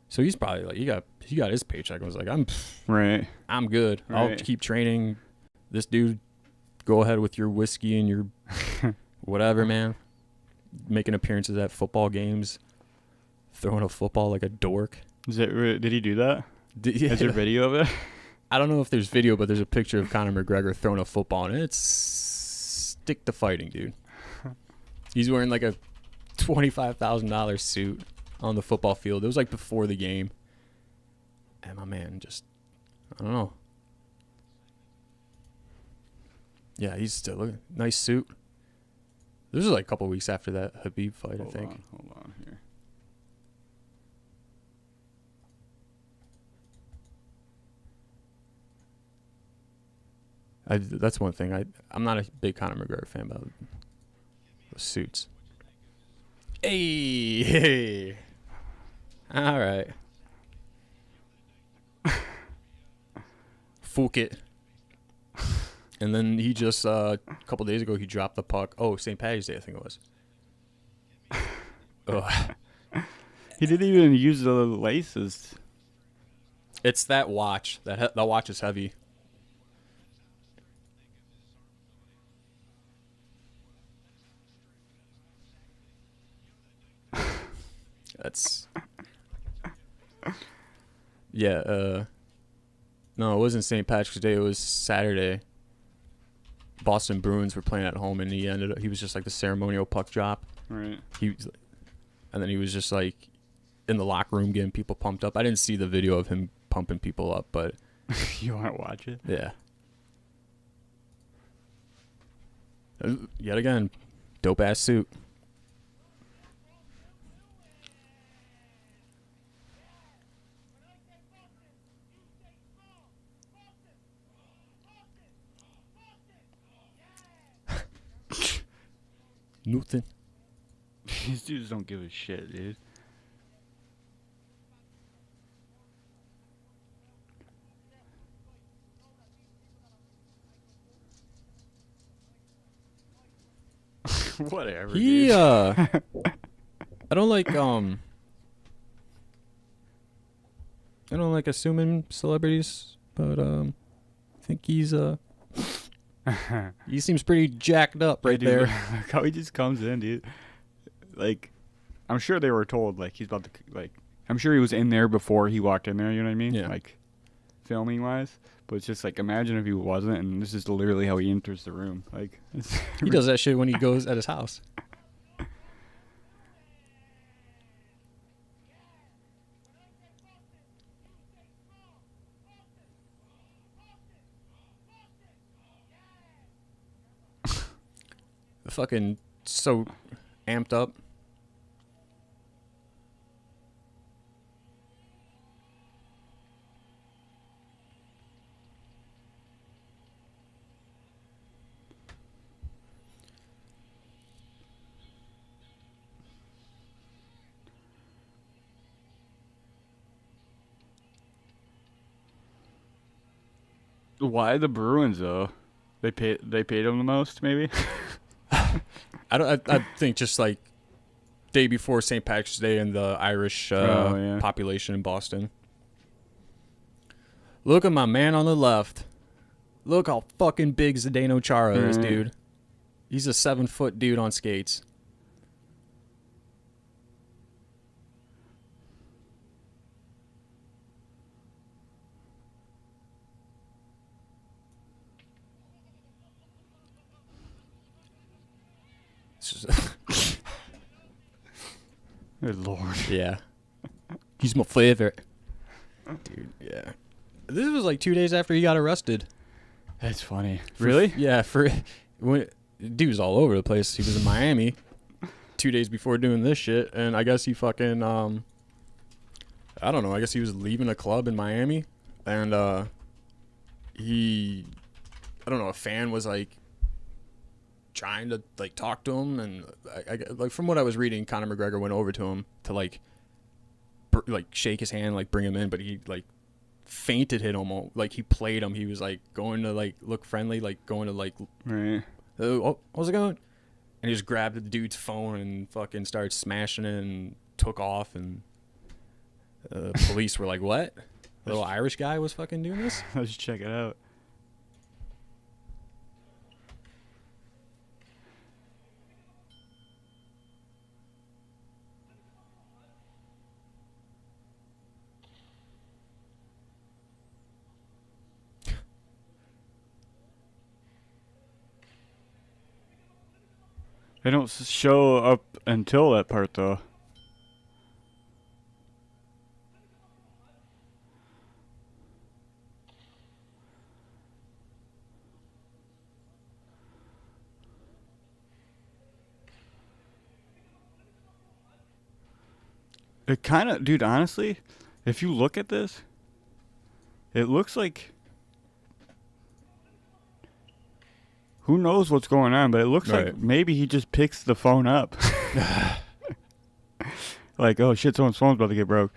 so he's probably like, he got his paycheck and was like, I'm good. Right. I'll keep training. This dude, go ahead with your whiskey and your whatever, man. Making appearances at football games, throwing a football like a dork. Did he do that? Is there video of it? I don't know if there's video, but there's a picture of Conor McGregor throwing a football, and it's stick to fighting, dude. He's wearing like a $25,000 suit on the football field. It was like before the game. And my man just, I don't know. Yeah, he's still a nice suit. This was like a couple weeks after that Habib fight, I think. Hold on here. That's one thing. I'm not a big Conor McGregor fan, but the suits. Hey. All right. Fuck it. And then he just, a couple days ago, he dropped the puck. Oh, St. Patty's Day, I think it was. Ugh. He didn't even use the laces. It's that watch. That watch is heavy. That's... Yeah, no, it wasn't St. Patrick's Day. It was Saturday. Boston Bruins were playing at home, and he was just like the ceremonial puck drop. Right. And then he was just like in the locker room getting people pumped up. I didn't see the video of him pumping people up, but you want to watch it? Yeah. Yet again, dope ass suit. Nothing. These dudes don't give a shit, dude. Whatever. He I don't like assuming celebrities, but I think he's he seems pretty jacked up right there. Look how he just comes in, dude. Like, I'm sure they were told, like, he's about to, like, I'm sure he was in there before he walked in there, you know what I mean? Yeah. Like, filming-wise. But it's just, like, imagine if he wasn't, and this is literally how he enters the room. Like, he does that shit when he goes at his house. fucking so amped up. Why the Bruins though? They paid him the most, maybe. I think just like day before St. Patrick's Day and the Irish population in Boston. Look at my man on the left. Look how fucking big Zdeno Chara is, dude. He's a 7-foot dude on skates. Good lord. Yeah. He's my favorite. Dude, yeah. This was like 2 days after he got arrested. That's funny. Really? Yeah, dude was all over the place. He was in Miami 2 days before doing this shit, and I guess he fucking I don't know. I guess he was leaving a club in Miami, and I don't know, a fan was like trying to like talk to him, and I like from what I was reading, Conor McGregor went over to him to like shake his hand, like bring him in, but he like fainted him almost. Like he played him. He was like going to like look friendly, like going to like oh, how's it going? And he just grabbed the dude's phone and fucking started smashing it and took off, and police were like, what? The little Irish guy was fucking doing this? Let's check it out. They don't show up until that part, though. It kind of, dude, honestly, if you look at this, it looks like, who knows what's going on, but it looks like maybe he just picks the phone up. Like, oh shit, someone's phone's about to get broke.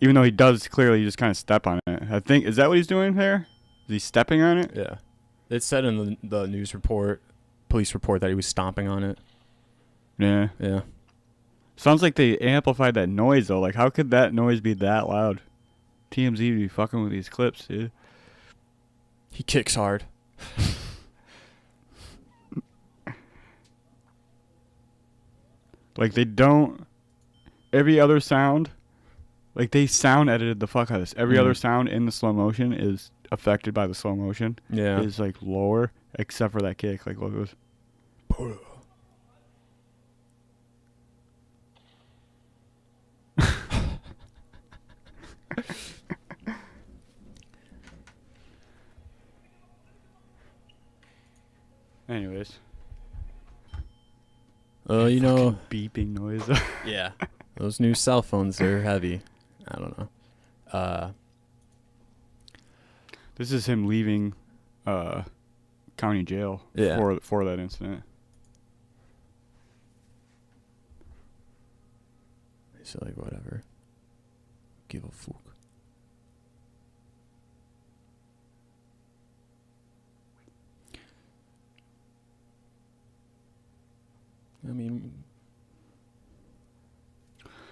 Even though he does clearly just kind of step on it. I think, is that what he's doing there? Is he stepping on it? Yeah. It said in the news report, police report, that he was stomping on it. Yeah. Yeah. Sounds like they amplified that noise, though. Like, how could that noise be that loud? TMZ be fucking with these clips, dude. He kicks hard. Like, they don't... Every other sound... Like, they sound edited the fuck out of this. Every other sound in the slow motion is affected by the slow motion. Yeah. Is, like, lower, except for that kick. Like, look, it was... Anyways. You know, beeping noise. yeah, those new cell phones, they're heavy. I don't know. This is him leaving county jail for that incident. He's like, whatever. Give a fuck. I mean,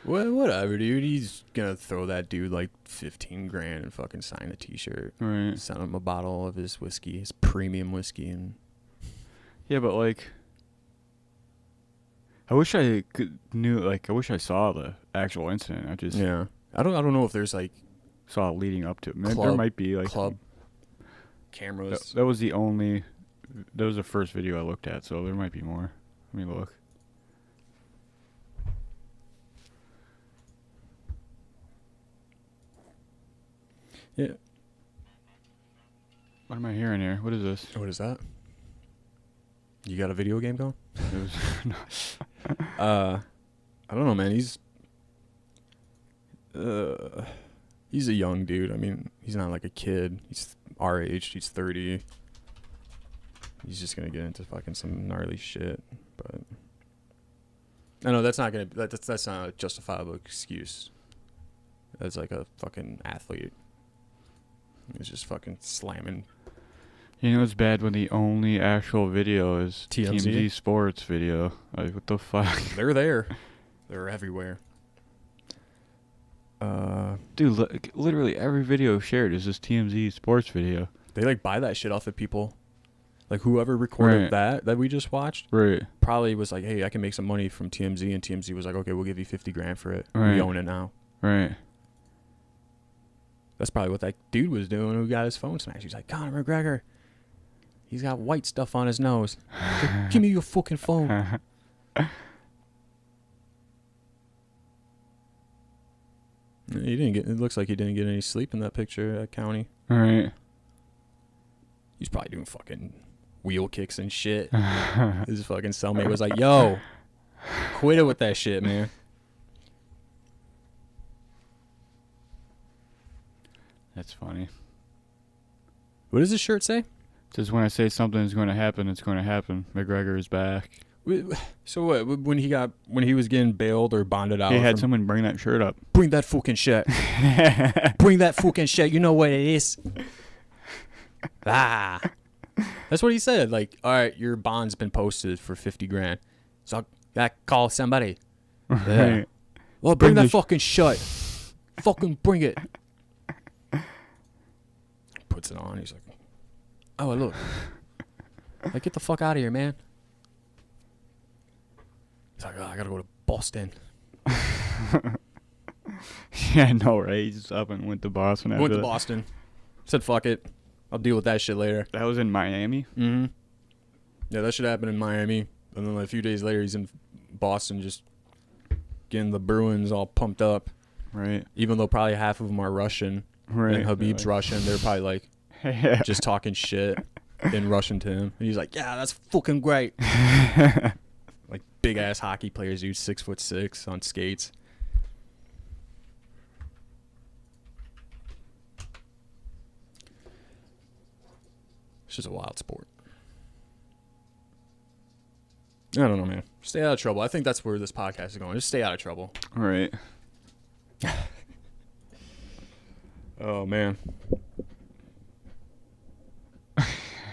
well, whatever, dude. He's gonna throw that dude like $15,000 and fucking sign a T-shirt. Right. Send him a bottle of his whiskey, his premium whiskey, and yeah, but like, I wish I knew. Like, I wish I saw the actual incident. I don't know if there's like saw it leading up to it. There might be like club cameras. That was the only. That was the first video I looked at, so there might be more. Let me look. Yeah. What am I hearing here? What is this? What is that? You got a video game going? It was I don't know, man. He's a young dude. I mean, he's not like a kid. He's our age. He's 30. He's just gonna get into fucking some gnarly shit. But I know that's not a justifiable excuse. That's like a fucking athlete. He's just fucking slamming. You know, it's bad when the only actual video is TMZ? TMZ Sports video. Like, what the fuck? They're there. They're everywhere. Dude, literally every video shared is this TMZ Sports video. They like buy that shit off of people. Like whoever recorded that we just watched, Right. probably was like, "Hey, I can make some money from TMZ," and TMZ was like, "Okay, we'll give you $50,000 for it. Right. We own it now." Right. That's probably what that dude was doing who got his phone smashed. He's like, "Conor McGregor, he's got white stuff on his nose. Give me your fucking phone." He didn't get. It looks like he didn't get any sleep in that picture at County. Right. He's probably doing fucking wheel kicks and shit. His fucking cellmate was like, "Yo, quit it with that shit, man." That's funny. What does his shirt say? It says, when I say something is going to happen, it's going to happen. McGregor is back. So what? When he was getting bailed or bonded out, He had someone bring that shirt up. bring that fucking shit. Bring that fucking shit. You know what it is. That's what he said. Like, all right, your bond's been posted for $50,000. So I call somebody. Yeah. Right. Well, bring that fucking shit. Fucking bring it. Puts it on. He's like, "Oh, look. Like, get the fuck out of here, man." He's like, "Oh, I gotta go to Boston." Yeah, no, right? He just up and went to Boston after Went to that. Boston. Said, "Fuck it. I'll deal with that shit later." That was in Miami? Mm-hmm. Yeah, that shit happened in Miami. And then a few days later, he's in Boston just getting the Bruins all pumped up. Right. Even though probably half of them are Russian. Right. And Habib's Russian. They're probably like Yeah. just talking shit in Russian to him. And he's like, "Yeah, that's fucking great." Like big ass hockey players, dude, 6'6" on skates. It's just a wild sport. I don't know, man. Stay out of trouble. I think that's where this podcast is going. Just stay out of trouble. Right. Oh man.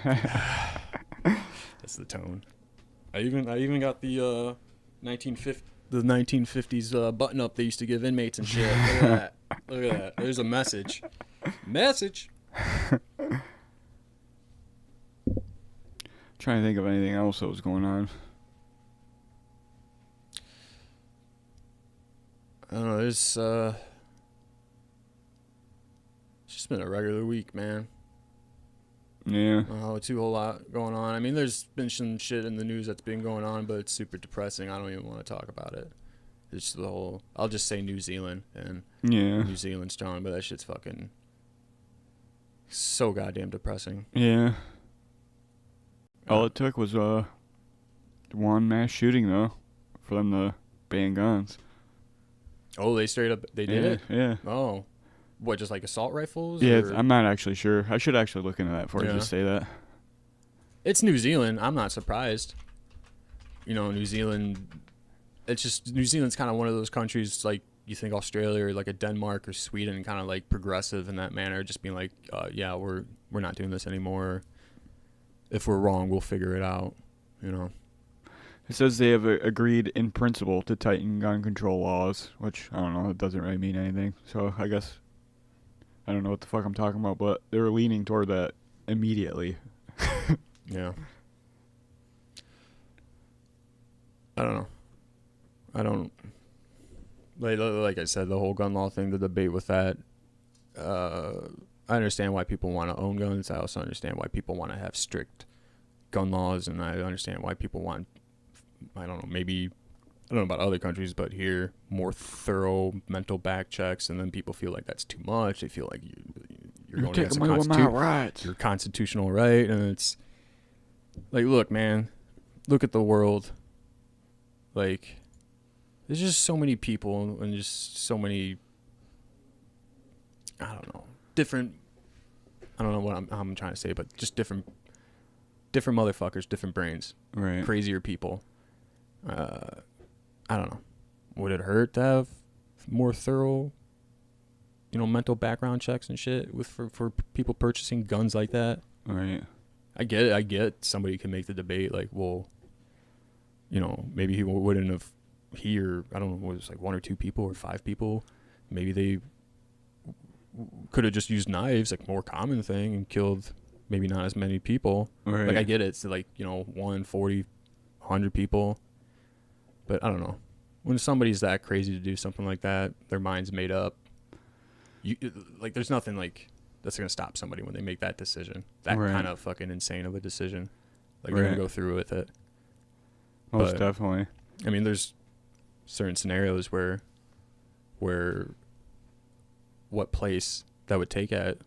That's the tone. I even got the 1950s button up they used to give inmates and shit. Look at that. Look at that. There's a message. Message. Trying to think of anything else that was going on. I don't know. There's it's just been a regular week, man. Yeah. Too whole lot going on. I mean, there's been some shit in the news that's been going on, but it's super depressing. I don't even want to talk about it. It's the whole. I'll just say New Zealand, and Yeah. New Zealand's strong, but that shit's fucking so goddamn depressing. Yeah. All it took was one mass shooting though, for them to ban guns. Oh, they straight up they did it. Yeah. Oh, what? Just like assault rifles? Yeah, or? I'm not actually sure. I should actually look into that before I just say that. It's New Zealand. I'm not surprised. You know, New Zealand. It's just New Zealand's kind of one of those countries like you think Australia or like a Denmark or Sweden, kind of like progressive in that manner, just being like, yeah, we're not doing this anymore. If we're wrong, we'll figure it out. You know. It says they have agreed in principle to tighten gun control laws, which I don't know. It doesn't really mean anything. So I guess I don't know what the fuck I'm talking about, but they're leaning toward that immediately. Yeah. I don't know. I don't. Like I said, the whole gun law thing, the debate with that. I understand why people want to own guns. I also understand why people want to have strict gun laws, and I understand why people want, I don't know, maybe, I don't know about other countries, but here, more thorough mental back checks, and then people feel like that's too much. They feel like you're going against my rights. your constitutional right, and it's like, look, man, look at the world, like, there's just so many people and just so many, I don't know, different, I don't know what I'm trying to say, but just different motherfuckers, different brains, Right. crazier people. I don't know. Would it hurt to have more thorough, mental background checks and shit for people purchasing guns like that? Right. I get somebody can make the debate like, well, maybe he wouldn't have, I don't know, it was like 1 or 2 people or 5 people. Maybe they could have just used knives, like more common thing, and killed maybe not as many people. Right. Like I get it. It's like, 1, 40, 100 people. But I don't know. When somebody's that crazy to do something like that, their mind's made up. There's nothing like that's gonna stop somebody when they make that decision. That Right. kind of fucking insane of a decision. Like Right. they're gonna go through with it. Most But, definitely. I mean, there's certain scenarios where what place that would take at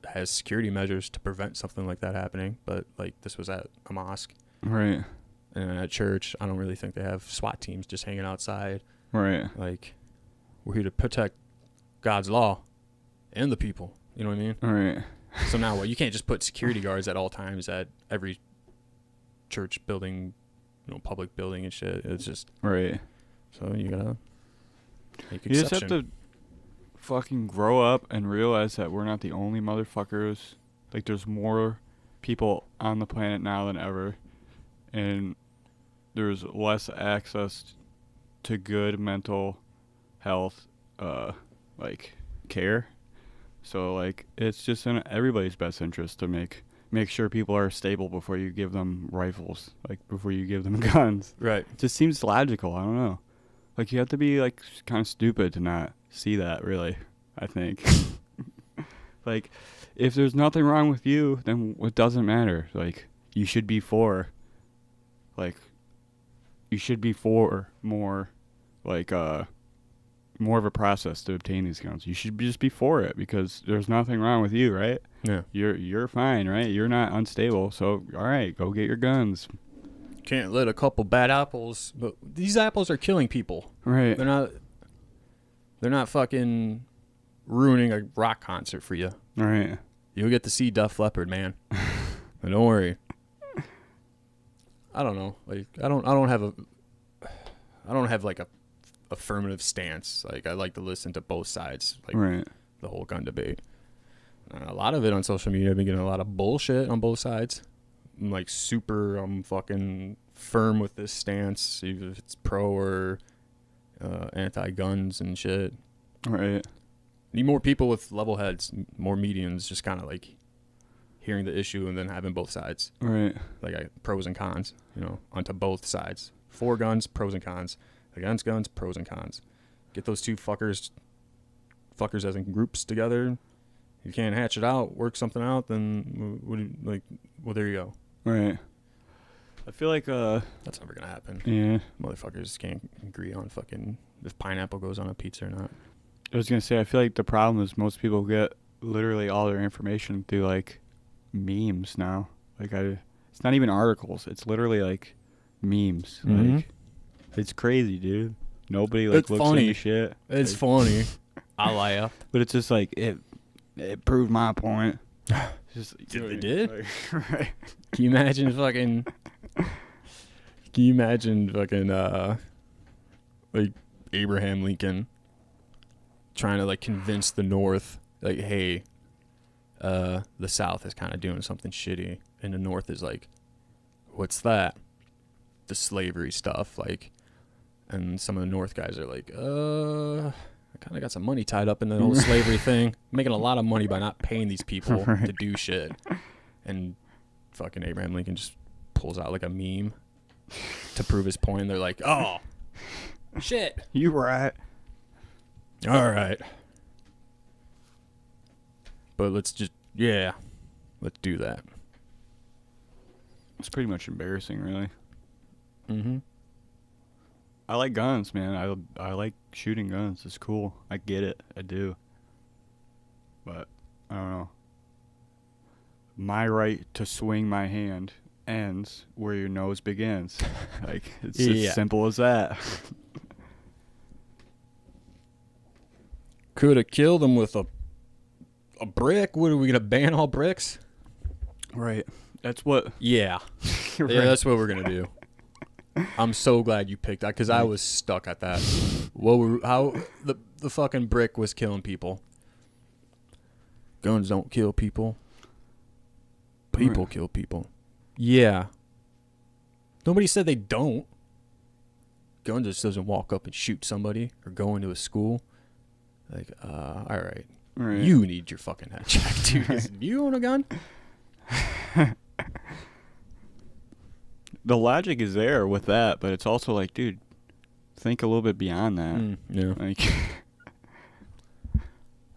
has security measures to prevent something like that happening. But like this was at a mosque. Right. And at church, I don't really think they have SWAT teams just hanging outside. Right. Like, we're here to protect God's law and the people. You know what I mean? Right. So now what? You can't just put security guards at all times at every church building, public building and shit. It's just... Right. So you gotta make exception. You just have to fucking grow up and realize that we're not the only motherfuckers. Like, there's more people on the planet now than ever. And there's less access to good mental health, care. So, like, it's just in everybody's best interest to make sure people are stable before you give them rifles, like, before you give them guns. Right. It just seems logical. I don't know. Like, you have to be, like, kind of stupid to not see that, really, I think. Like, if there's nothing wrong with you, then it doesn't matter. Like, you should be for... Like, you should be for more of a process to obtain these guns. You should just be for it because there's nothing wrong with you, right? Yeah. You're fine, right? You're not unstable, so all right, go get your guns. Can't let a couple bad apples... But these apples are killing people. Right. They're not fucking ruining a rock concert for you. Right. You'll get to see Def Leppard, man. But don't worry. I don't know. Like I don't have like a affirmative stance. Like I like to listen to both sides. Like Right. the whole gun debate. A lot of it on social media, I've been getting a lot of bullshit on both sides. I'm like I'm fucking firm with this stance, even if it's pro or anti-guns and shit. Right. Need more people with level heads, more medians, just kind of like hearing the issue and then having both sides. Right. Like pros and cons, onto both sides. For guns, pros and cons. Against guns, pros and cons. Get those two fuckers as in groups together. You can't hatch it out, work something out, then there you go. Right. I feel like That's never gonna happen. yeah. Motherfuckers can't agree on fucking if pineapple goes on a pizza or not. I was gonna say I feel like the problem is most people get literally all their information through like memes now. Like it's not even articles. It's literally like memes. Mhm. Like it's crazy, dude. Nobody like It's looks funny. into shit. It's Like, funny. I laugh. but it's just like it proved my point. Just, They did? Like, right. Can you imagine fucking like Abraham Lincoln trying to like convince the North like, hey, the South is kind of doing something shitty, and the North is like, what's that? The slavery stuff, like, and some of the North guys are like, I kind of got some money tied up in the whole slavery thing, making a lot of money by not paying these people Right. to do shit, and fucking Abraham Lincoln just pulls out like a meme to prove his point. They're like, oh, shit. You right. All right. But let's do that. It's pretty much embarrassing, really. Mm-hmm. I like guns, man. I like shooting guns. It's cool. I get it. I do. But I don't know. My right to swing my hand ends where your nose begins. Like, it's Yeah. as simple as that. Could have killed him with a brick. What, are we gonna ban all bricks? Right. That's what. Yeah. Right. Yeah, that's what we're gonna do. I'm so glad you picked that because I was stuck at that. How the fucking brick was killing people. Guns don't kill people. People kill people. Yeah. Nobody said they don't. Gun just doesn't walk up and shoot somebody or go into a school. Like, all right. Right. You need your fucking head checked, dude. Right. You own a gun? The logic is there with that, but it's also like, dude, think a little bit beyond that. Yeah. Like,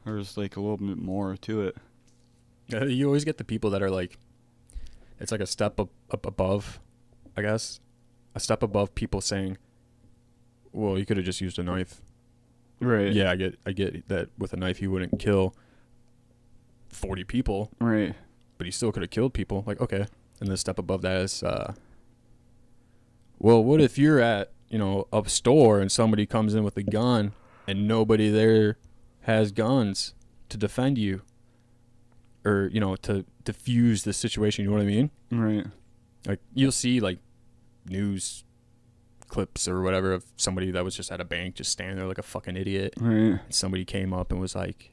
there's like a little bit more to it. You always get the people that are like, it's like a step up above, I guess. A step above people saying, well, you could have just used a knife. Right. Yeah, I get that with a knife you wouldn't kill 40 people. Right. But he still could have killed people. Like, okay. And the step above that is, well, what if you're at, a store and somebody comes in with a gun and nobody there has guns to defend you or, to diffuse the situation, you know what I mean? Right. Like, you'll see, like, news clips or whatever of somebody that was just at a bank just standing there like a fucking idiot. Right. And somebody came up and was like,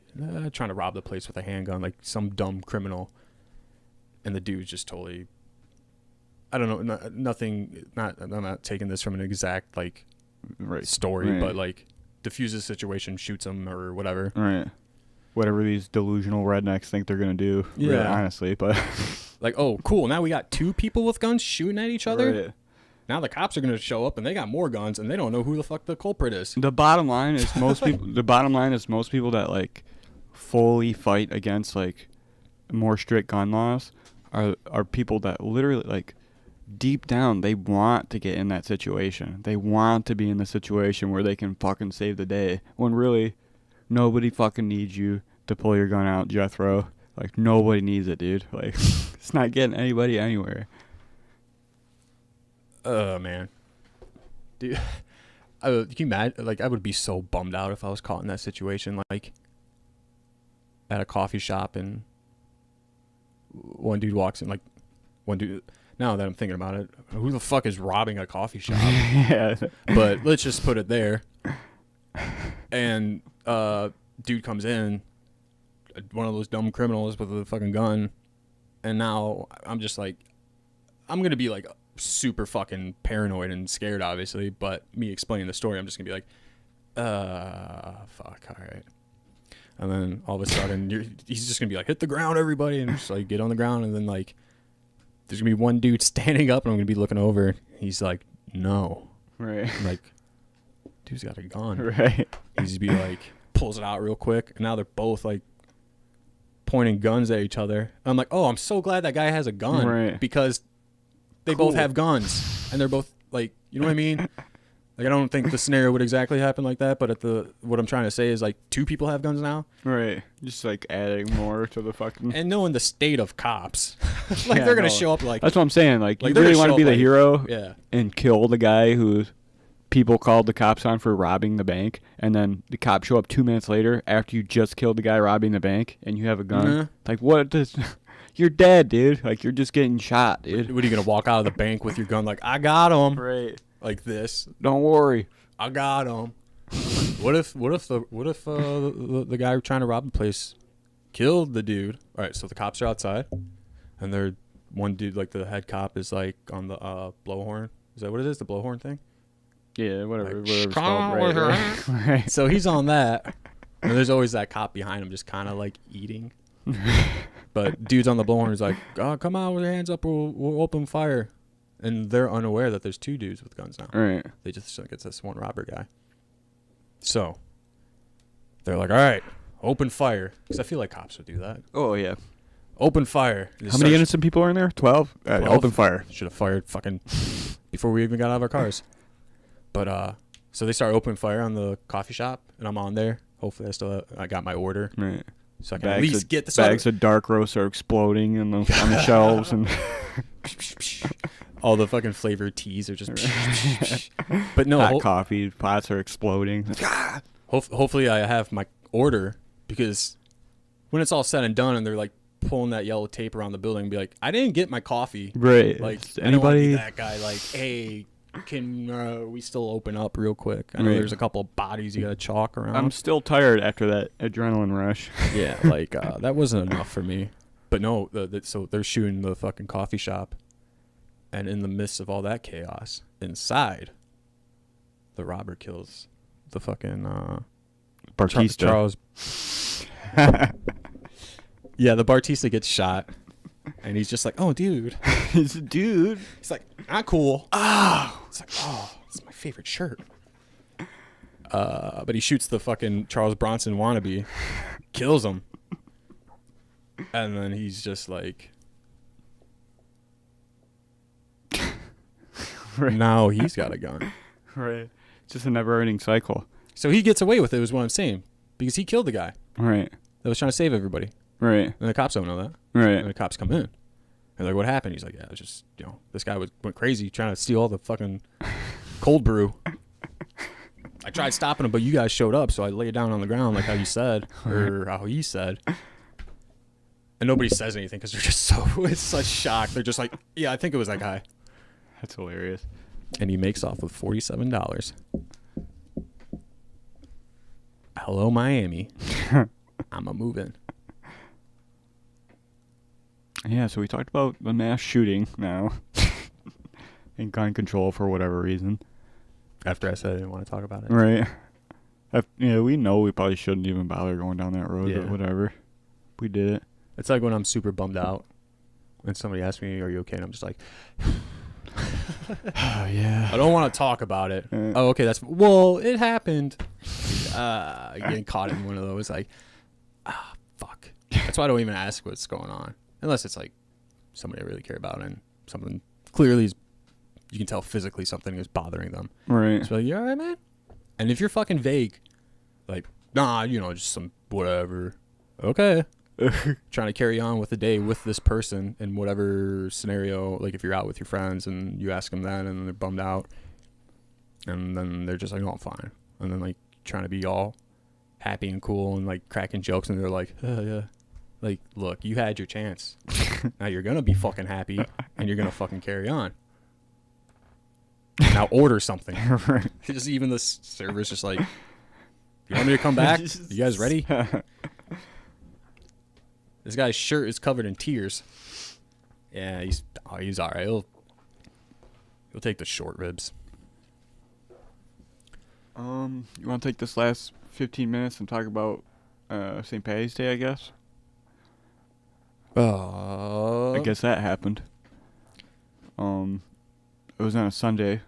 trying to rob the place with a handgun, like some dumb criminal. And the dude's just totally, I don't know, I'm not taking this from an exact, like, story, but, like, diffuses the situation, shoots him or whatever. Right. Whatever these delusional rednecks think they're going to do, yeah. really, honestly, but... Like, oh, cool, now we got two people with guns shooting at each other? Right. Now the cops are going to show up and they got more guns and they don't know who the fuck the culprit is. The bottom line is most people that, like, fully fight against, like, more strict gun laws are people that literally, like, deep down, they want to get in that situation. They want to be in the situation where they can fucking save the day. When really, nobody fucking needs you to pull your gun out, Jethro. Like, nobody needs it, dude. Like, it's not getting anybody anywhere. Man. Dude, can you imagine? Like, I would be so bummed out if I was caught in that situation, like, at a coffee shop and one dude walks in, like, now that I'm thinking about it, who the fuck is robbing a coffee shop? Yeah. But let's just put it there. And dude comes in, one of those dumb criminals with a fucking gun, and now I'm just like, I'm going to be like super fucking paranoid and scared, obviously, but me explaining the story, I'm just going to be like, fuck, all right. And then all of a sudden, he's just going to be like, hit the ground, everybody, and just like get on the ground, and then like, there's going to be one dude standing up, and I'm going to be looking over. He's like, no. Right. I'm like, dude's got a gun. Right. He's be like, pulls it out real quick, and now they're both like pointing guns at each other. I'm like, oh, I'm so glad that guy has a gun. Right. Because they both have guns, and they're both like, you know what I mean? Like, I don't think the scenario would exactly happen like that, but what I'm trying to say is, like, two people have guns now. Right. Just, like, adding more to the fucking... And knowing the state of cops, like, yeah, they're going to show up, like... That's what I'm saying. Like you really want to be the hero and kill the guy who people called the cops on for robbing the bank, and then the cops show up 2 minutes later after you just killed the guy robbing the bank, and you have a gun. Mm-hmm. Like, what does... You're dead, dude. Like, you're just getting shot, dude. What are you going to walk out of the bank with your gun like, I got him? Right. Like this. Don't worry. I got him. What if the guy trying to rob the place killed the dude? All right, so the cops are outside, and one dude, like the head cop, is like on the blowhorn. Is that what it is? The blowhorn thing? Yeah, whatever. Like, whatever's called. Right. Right. So he's on that, and there's always that cop behind him, just kind of like eating. But dude's on the blowhorn. He's like, "Oh, come on with your hands up, we'll open fire." And they're unaware that there's two dudes with guns now. Right. They just think it's this one robber guy. So they're like, all right, open fire. Because I feel like cops would do that. Oh, yeah. Open fire. How many innocent people are in there? 12? 12? Open fire. Should have fired fucking before we even got out of our cars. But so they start opening fire on the coffee shop, and I'm on there. Hopefully I got my order. Right. so I can at least get this bags of dark roast are exploding on the shelves, and all the fucking flavored teas are just. But no, hot coffee pots are exploding. Hopefully, I have my order, because when it's all said and done, and they're like pulling that yellow tape around the building, and be like, I didn't get my coffee. Right? Like, I don't want to be that guy. Like, hey, can we still open up real quick? I know there's a couple of bodies you gotta chalk around. I'm still tired after that adrenaline rush. Yeah, like that wasn't enough for me. But no, so they're shooting the fucking coffee shop, and in the midst of all that chaos, inside, the robber kills the fucking Bartista. Charles. Yeah, the Bartista gets shot, and he's just like, "Oh, dude." He's a dude. He's like, "Not cool." Oh, it's like, "Oh, it's my favorite shirt." But he shoots the fucking Charles Bronson wannabe, kills him, and then he's just like, Right. now he's got a gun. Right. It's just a never-ending cycle. So he gets away with it, is what I'm saying, because he killed the guy Right. that was trying to save everybody. Right. And the cops don't know that. Right. And the cops come in. And like, what happened? He's like, yeah, it's just, this guy went crazy trying to steal all the fucking cold brew. I tried stopping him, but you guys showed up, so I laid down on the ground like how you said, or how he said. And nobody says anything because they're just it's such shock. They're just like, yeah, I think it was that guy. That's hilarious. And he makes off with $47. Hello, Miami. I'm a moving. Yeah, so we talked about the mass shooting now. And gun control for whatever reason. After I said I didn't want to talk about it. Right. We know we probably shouldn't even bother going down that road, but whatever. We did it. It's like when I'm super bummed out and somebody asks me, are you okay? And I'm just like, Oh, yeah. I don't want to talk about it. Oh, okay, well, it happened. Getting caught in one of those, like, fuck. That's why I don't even ask what's going on. Unless it's like somebody I really care about and something clearly you can tell physically something is bothering them. Right. So like, you all right, man? And if you're fucking vague, like, nah, just some whatever. Okay. Trying to carry on with the day with this person in whatever scenario, like if you're out with your friends and you ask them that and they're bummed out and then they're just like, no, I'm fine. And then like trying to be all happy and cool and like cracking jokes and they're like, yeah. Like, look, you had your chance. Now you're going to be fucking happy and you're going to fucking carry on. Now order something. Just even the server's just like, you want me to come back? You guys ready? This guy's shirt is covered in tears. Yeah, he's all right. He'll take the short ribs. You want to take this last 15 minutes and talk about St. Patty's Day, I guess? I guess that happened. It was on a Sunday,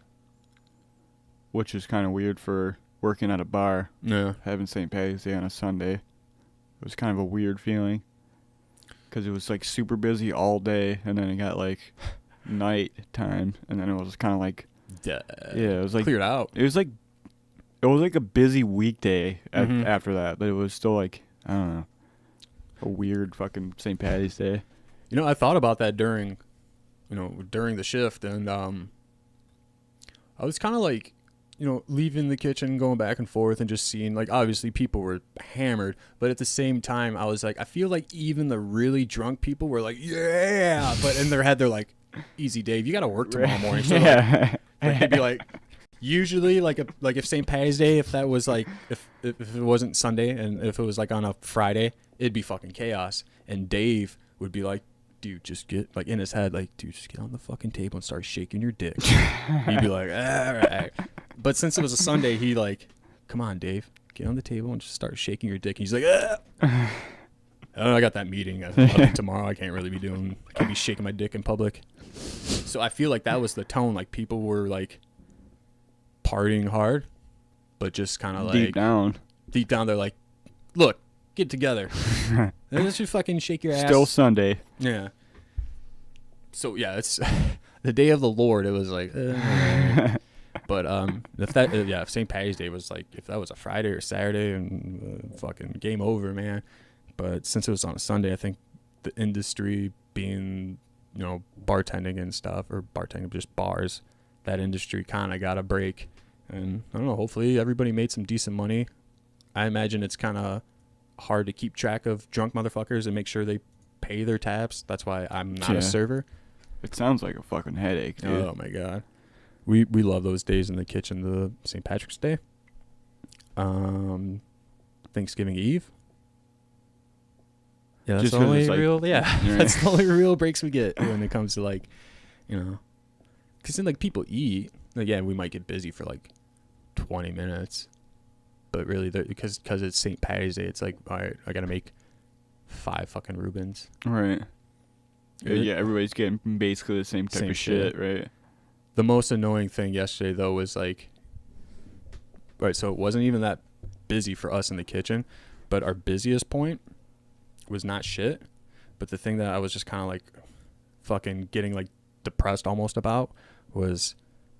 which is kind of weird for working at a bar. Yeah. Having St. Patty's Day on a Sunday. It was kind of a weird feeling. Because it was like super busy all day, and then it got like night time, and then it was kind of like, it was like cleared out. It was like a busy weekday after that, but it was still like, I don't know, a weird fucking St. Patty's Day. I thought about that during the shift, and I was kind of like, leaving the kitchen, going back and forth and just seeing, like, obviously people were hammered, but at the same time, I was like, I feel like even the really drunk people were like, yeah, but in their head, they're like, easy, Dave, you got to work tomorrow morning. So yeah. like, they'd be like, usually, like if St. Patty's Day, if that was like, if it wasn't Sunday and if it was like on a Friday, it'd be fucking chaos. And Dave would be like, dude, just get, like, in his head, like, dude, just get on the fucking table and start shaking your dick. He'd be like, all right. But since it was a Sunday, he like, come on, Dave, get on the table and just start shaking your dick. And he's like, I got that meeting tomorrow. I can't be shaking my dick in public. So I feel like that was the tone. Like, people were like partying hard, but just kind of like deep down, they're like, look, get together. Let's just fucking shake your ass. Still Sunday. Yeah. So yeah, it's the day of the Lord. It was like, but if St. Patty's Day was like, if that was a Friday or Saturday, and fucking game over, man. But since it was on a Sunday, I think the industry being, bartending and stuff, or bartending, just bars, that industry kind of got a break. And I don't know, hopefully everybody made some decent money. I imagine it's kind of hard to keep track of drunk motherfuckers and make sure they pay their tabs. That's why I'm not a server. It sounds like a fucking headache, dude. Oh my God. We love those days in the kitchen. The St. Patrick's Day, Thanksgiving Eve. Yeah, that's Just the 'cause only it's like- real. Yeah, that's the only real breaks we get when it comes to because then people eat. We might get busy for 20 minutes, but really because it's St. Patty's Day, it's like, all right, I gotta make 5 fucking Reubens. Right. Yeah, everybody's getting basically the same type of shit, right? The most annoying thing yesterday, though, was right, so it wasn't even that busy for us in the kitchen, but our busiest point was not shit. But the thing that I was just kind of fucking getting depressed almost about was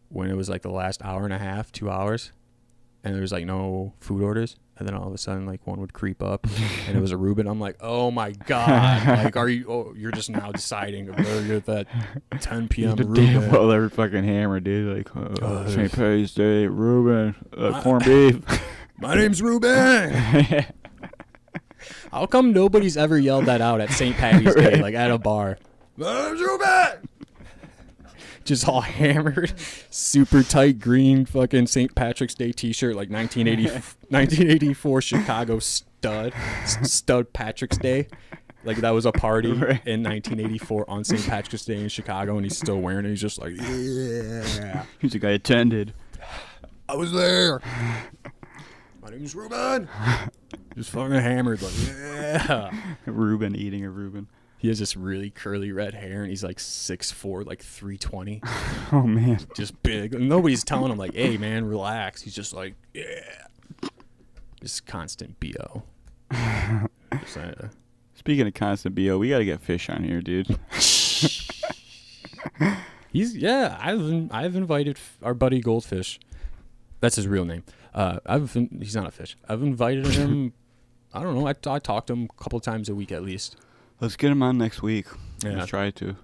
when it was the last hour and a half, 2 hours, and there was no food orders. And then all of a sudden, one would creep up, and it was a Reuben. I'm like, oh my God! Are you? Oh, you're just now deciding whether you're that 10 p.m. Reuben. Well, they're fucking hammered, dude. St. Patty's Day, Reuben, corned beef. My name's Reuben. How come nobody's ever yelled that out at St. Patty's Day, at a bar? My name's Reuben. Just all hammered, super tight green fucking St. Patrick's Day t-shirt, 1984 Chicago stud Patrick's Day. That was a party in 1984 on St. Patrick's Day in Chicago, and he's still wearing it. He's just yeah. He's like, I attended. I was there. My name's Reuben. Just fucking hammered, yeah. Reuben eating a Reuben. He has this really curly red hair, and he's 6'4", 320. Oh, man. Just big. And nobody's telling him, hey, man, relax. He's just yeah. Just constant B.O. Speaking of constant B.O., we got to get Fish on here, dude. I've invited our buddy Goldfish. That's his real name. He's not a fish. I've invited him. I don't know. I talk to him a couple times a week at least. Let's get him on next week. Yeah. Let's try to.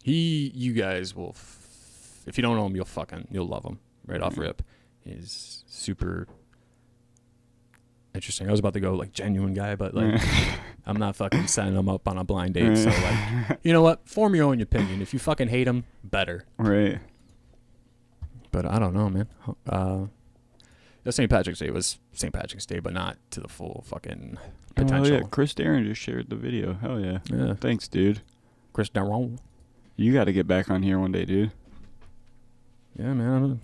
You guys will, if you don't know him, you'll love him right off rip. He's super interesting. I was about to go genuine guy, but I'm not fucking setting him up on a blind date. So you know what? Form your own opinion. If you fucking hate him, better. Right. But I don't know, man. St. Patrick's Day was St. Patrick's Day, but not to the full fucking potential. Oh, yeah. Chris Darren just shared the video. Hell yeah. Yeah. Thanks, dude. Chris Darren. You got to get back on here one day, dude. Yeah, man.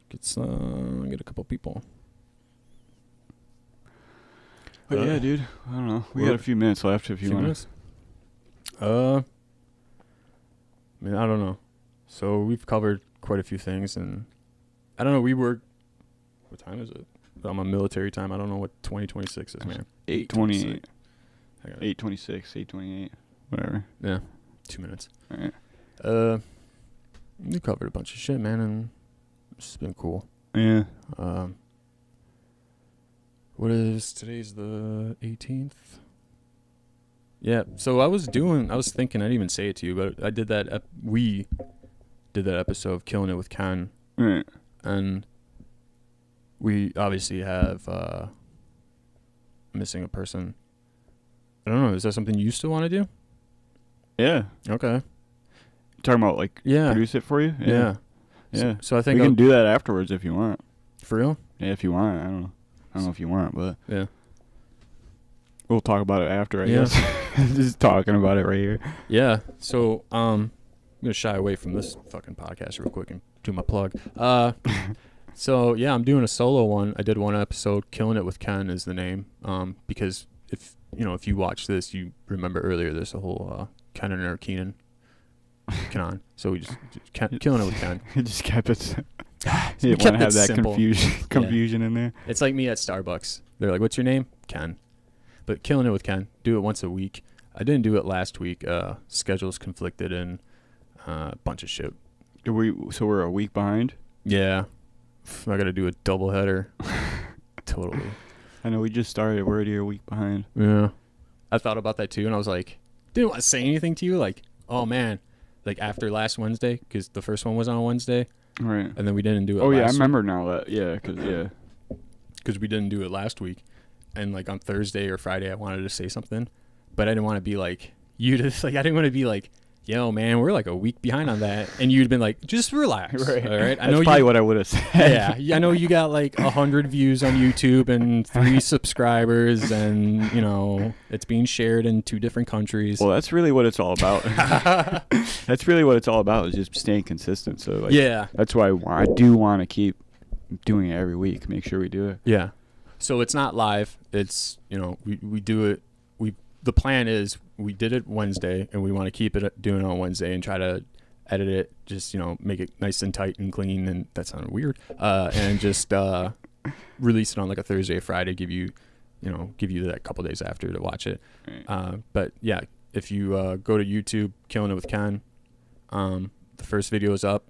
Get a couple people. But yeah, dude. I don't know. We got a few minutes left if you want to. I don't know. So we've covered quite a few things, and I don't know. What time is it? I'm on military time. I don't know what 2026 is, man. 8:28. 8:26, 8:28, whatever. Yeah, 2 minutes. All right. We covered a bunch of shit, man, and it's been cool. Yeah. Today's the 18th? Yeah, so I was thinking, I didn't even say it to you, but I did that, we did that episode of Killing It with Ken. Right. And we obviously have missing a person. I don't know, is that something you still want to do? Yeah. Okay. Talking about produce it for you? Yeah. Yeah. So I think we can do that afterwards if you want. For real? Yeah, if you want. I don't know if you want, but yeah. We'll talk about it after, I guess. Just talking about it right here. Yeah. So I'm gonna shy away from this fucking podcast real quick and do my plug. So yeah, I'm doing a solo one. I did one episode. Killing It with Ken is the name. Because if you watch this, you remember earlier there's a whole Kenan or Kenan. So we just Killing It with Ken. He just kept it. He didn't want to have that simple. confusion in there. It's like me at Starbucks. They're like, "What's your name?" Ken. But Killing It with Ken. Do it once a week. I didn't do it last week. Schedules conflicted and a bunch of shit. So we're a week behind? Yeah. I got to do a double header. Totally. I know we just started. We're already a week behind. Yeah. I thought about that too, and I was like, didn't want to say anything to you. Like, oh man, like after last Wednesday, because the first one was on a Wednesday, Right. and then we didn't do it. Oh yeah, I last remember now that. Yeah, because we didn't do it last week, and like on Thursday or Friday, I wanted to say something, but I didn't want to be like you. Just like I didn't want to be like, yo man, we're like a week behind on that, and you'd been like, just relax, Right. all right? I That's know probably you, what I would have said. yeah, I know you got like 100 views on YouTube and 3 subscribers, and you know it's being shared in 2 different countries. Well, that's really what it's all about. That's really what it's all about, is just staying consistent. So like, Yeah. that's why I do want to keep doing it every week. Make sure we do it. Yeah. So it's not live. It's, you know, we do it. The plan is we did it Wednesday, and we want to keep it doing it on Wednesday and try to edit it, just, you know, make it nice and tight and clean. And that sounded weird. And just release it on like a Thursday or Friday, give you that couple days after to watch it. Right. But yeah, if you go to YouTube, Killing It with Ken, the first video is up.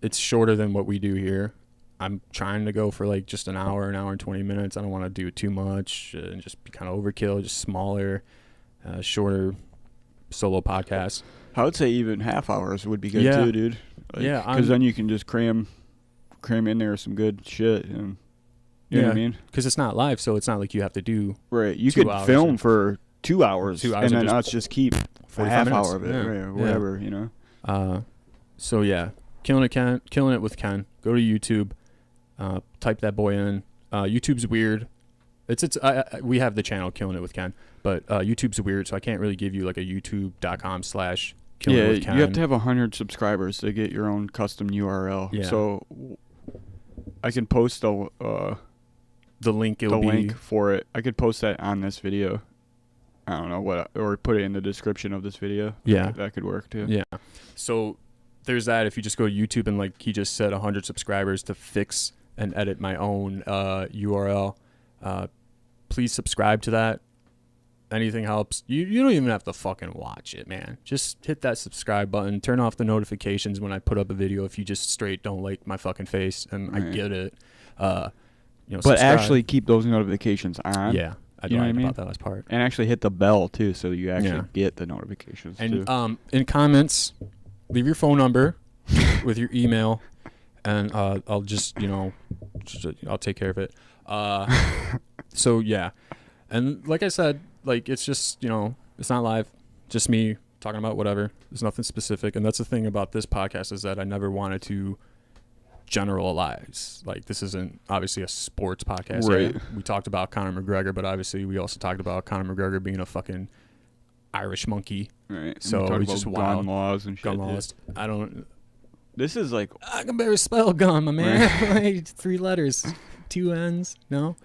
It's shorter than what we do here. I'm trying to go for like just an hour and 20 minutes. I don't want to do too much and just be kind of overkill, just smaller, shorter solo podcasts. I would say even half hours would be good Yeah. too, dude. Like, Yeah, because then you can just cram in there some good shit. And, you know what I mean? Because it's not live, so it's not like you have to do Right. You 2 could hours film and- for 2 hours, 2 hours and and then just us just keep a 45 half minutes. hour of it, Yeah. right, or whatever, you know. So yeah, Killing It with Ken. Go to YouTube. Type that boy in. YouTube's weird. We have the channel Killing It with Ken, but YouTube's weird, so I can't really give you like a youtube.com/Killing It with Ken. You have to have 100 subscribers to get your own custom URL. Yeah. So I can post the link. link for it. I could post that on this video. I don't know what, or put it in the description of this video. Yeah. That could work too. Yeah. So there's that. If you just go to YouTube and like he just said 100 subscribers to fix and edit my own URL, please subscribe to that. Anything helps. You don't even have to fucking watch it, man. Just hit that subscribe button. Turn off the notifications when I put up a video if you just straight don't like my fucking face, and Right. I get it. But subscribe. actually keep those notifications on. Yeah, I You know what I lied mean? about that last part. And actually hit the bell too, so you actually Yeah. get the notifications too. And in comments, leave your phone number with your email, and I'll just I'll take care of it. So yeah, and like I said, like it's just it's not live, just me talking about whatever. There's nothing specific, and that's the thing about this podcast is that I never wanted to generalize. Like this isn't obviously a sports podcast. Right. Yeah, we talked about Conor McGregor, but obviously we also talked about Conor McGregor being a fucking Irish monkey. Right. So we talk it's about just gun wild. laws and shit. Gun too. laws. This is like I can barely spell gun, my man. Like 3 letters, 2 N's. No.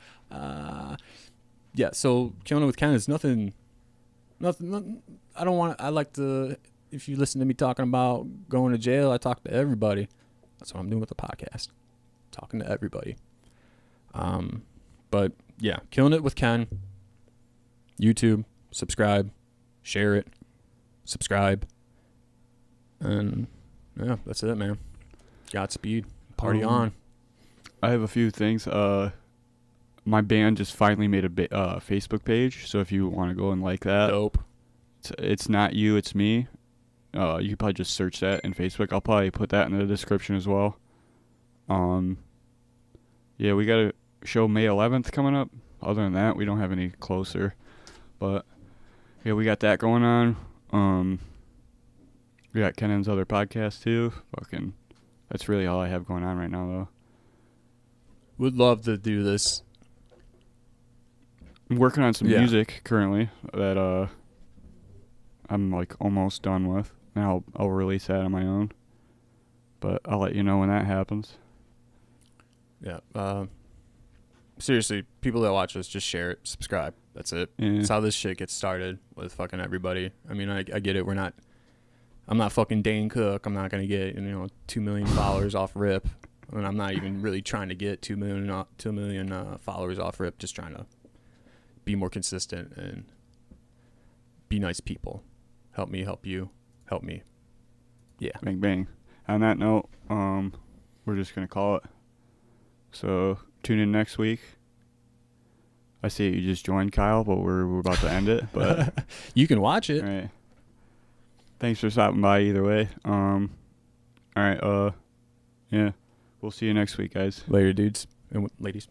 Yeah. So Killing It with Ken is nothing. I don't want. I like to. If you listen to me talking about going to jail, I talk to everybody. That's what I'm doing with the podcast, talking to everybody. But yeah, Killing It with Ken. YouTube, subscribe, share it, subscribe, and yeah, that's it, man. Godspeed. Party on. I have a few things. My band just finally made a Facebook page, so if you want to go and like that, Dope. it's not you, it's me. You can probably just search that in Facebook. I'll probably put that in the description as well. Yeah, we got a show May 11th coming up. Other than that, we don't have any closer. But yeah, we got that going on. We got Kennan's other podcast too. Fucking, that's really all I have going on right now, though. Would love to do this. I'm working on some Yeah. music currently that I'm like almost done with, and I'll release that on my own. But I'll let you know when that happens. Yeah. Seriously, people that watch us, just share it, subscribe. That's it. Yeah. That's how this shit gets started with fucking everybody. I mean, I get it. I'm not fucking Dane Cook. I'm not gonna get 2 million followers off RIP, and I'm not even really trying to get 2 million followers off RIP. Just trying to be more consistent and be nice people. Help me, help you, help me. Yeah. Bang bang. On that note, we're just gonna call it. So tune in next week. I see you just joined, Kyle, but we're about to end it. But You can watch it. all right. Thanks for stopping by either way. All right. Yeah. We'll see you next week, guys. Later, dudes and ladies.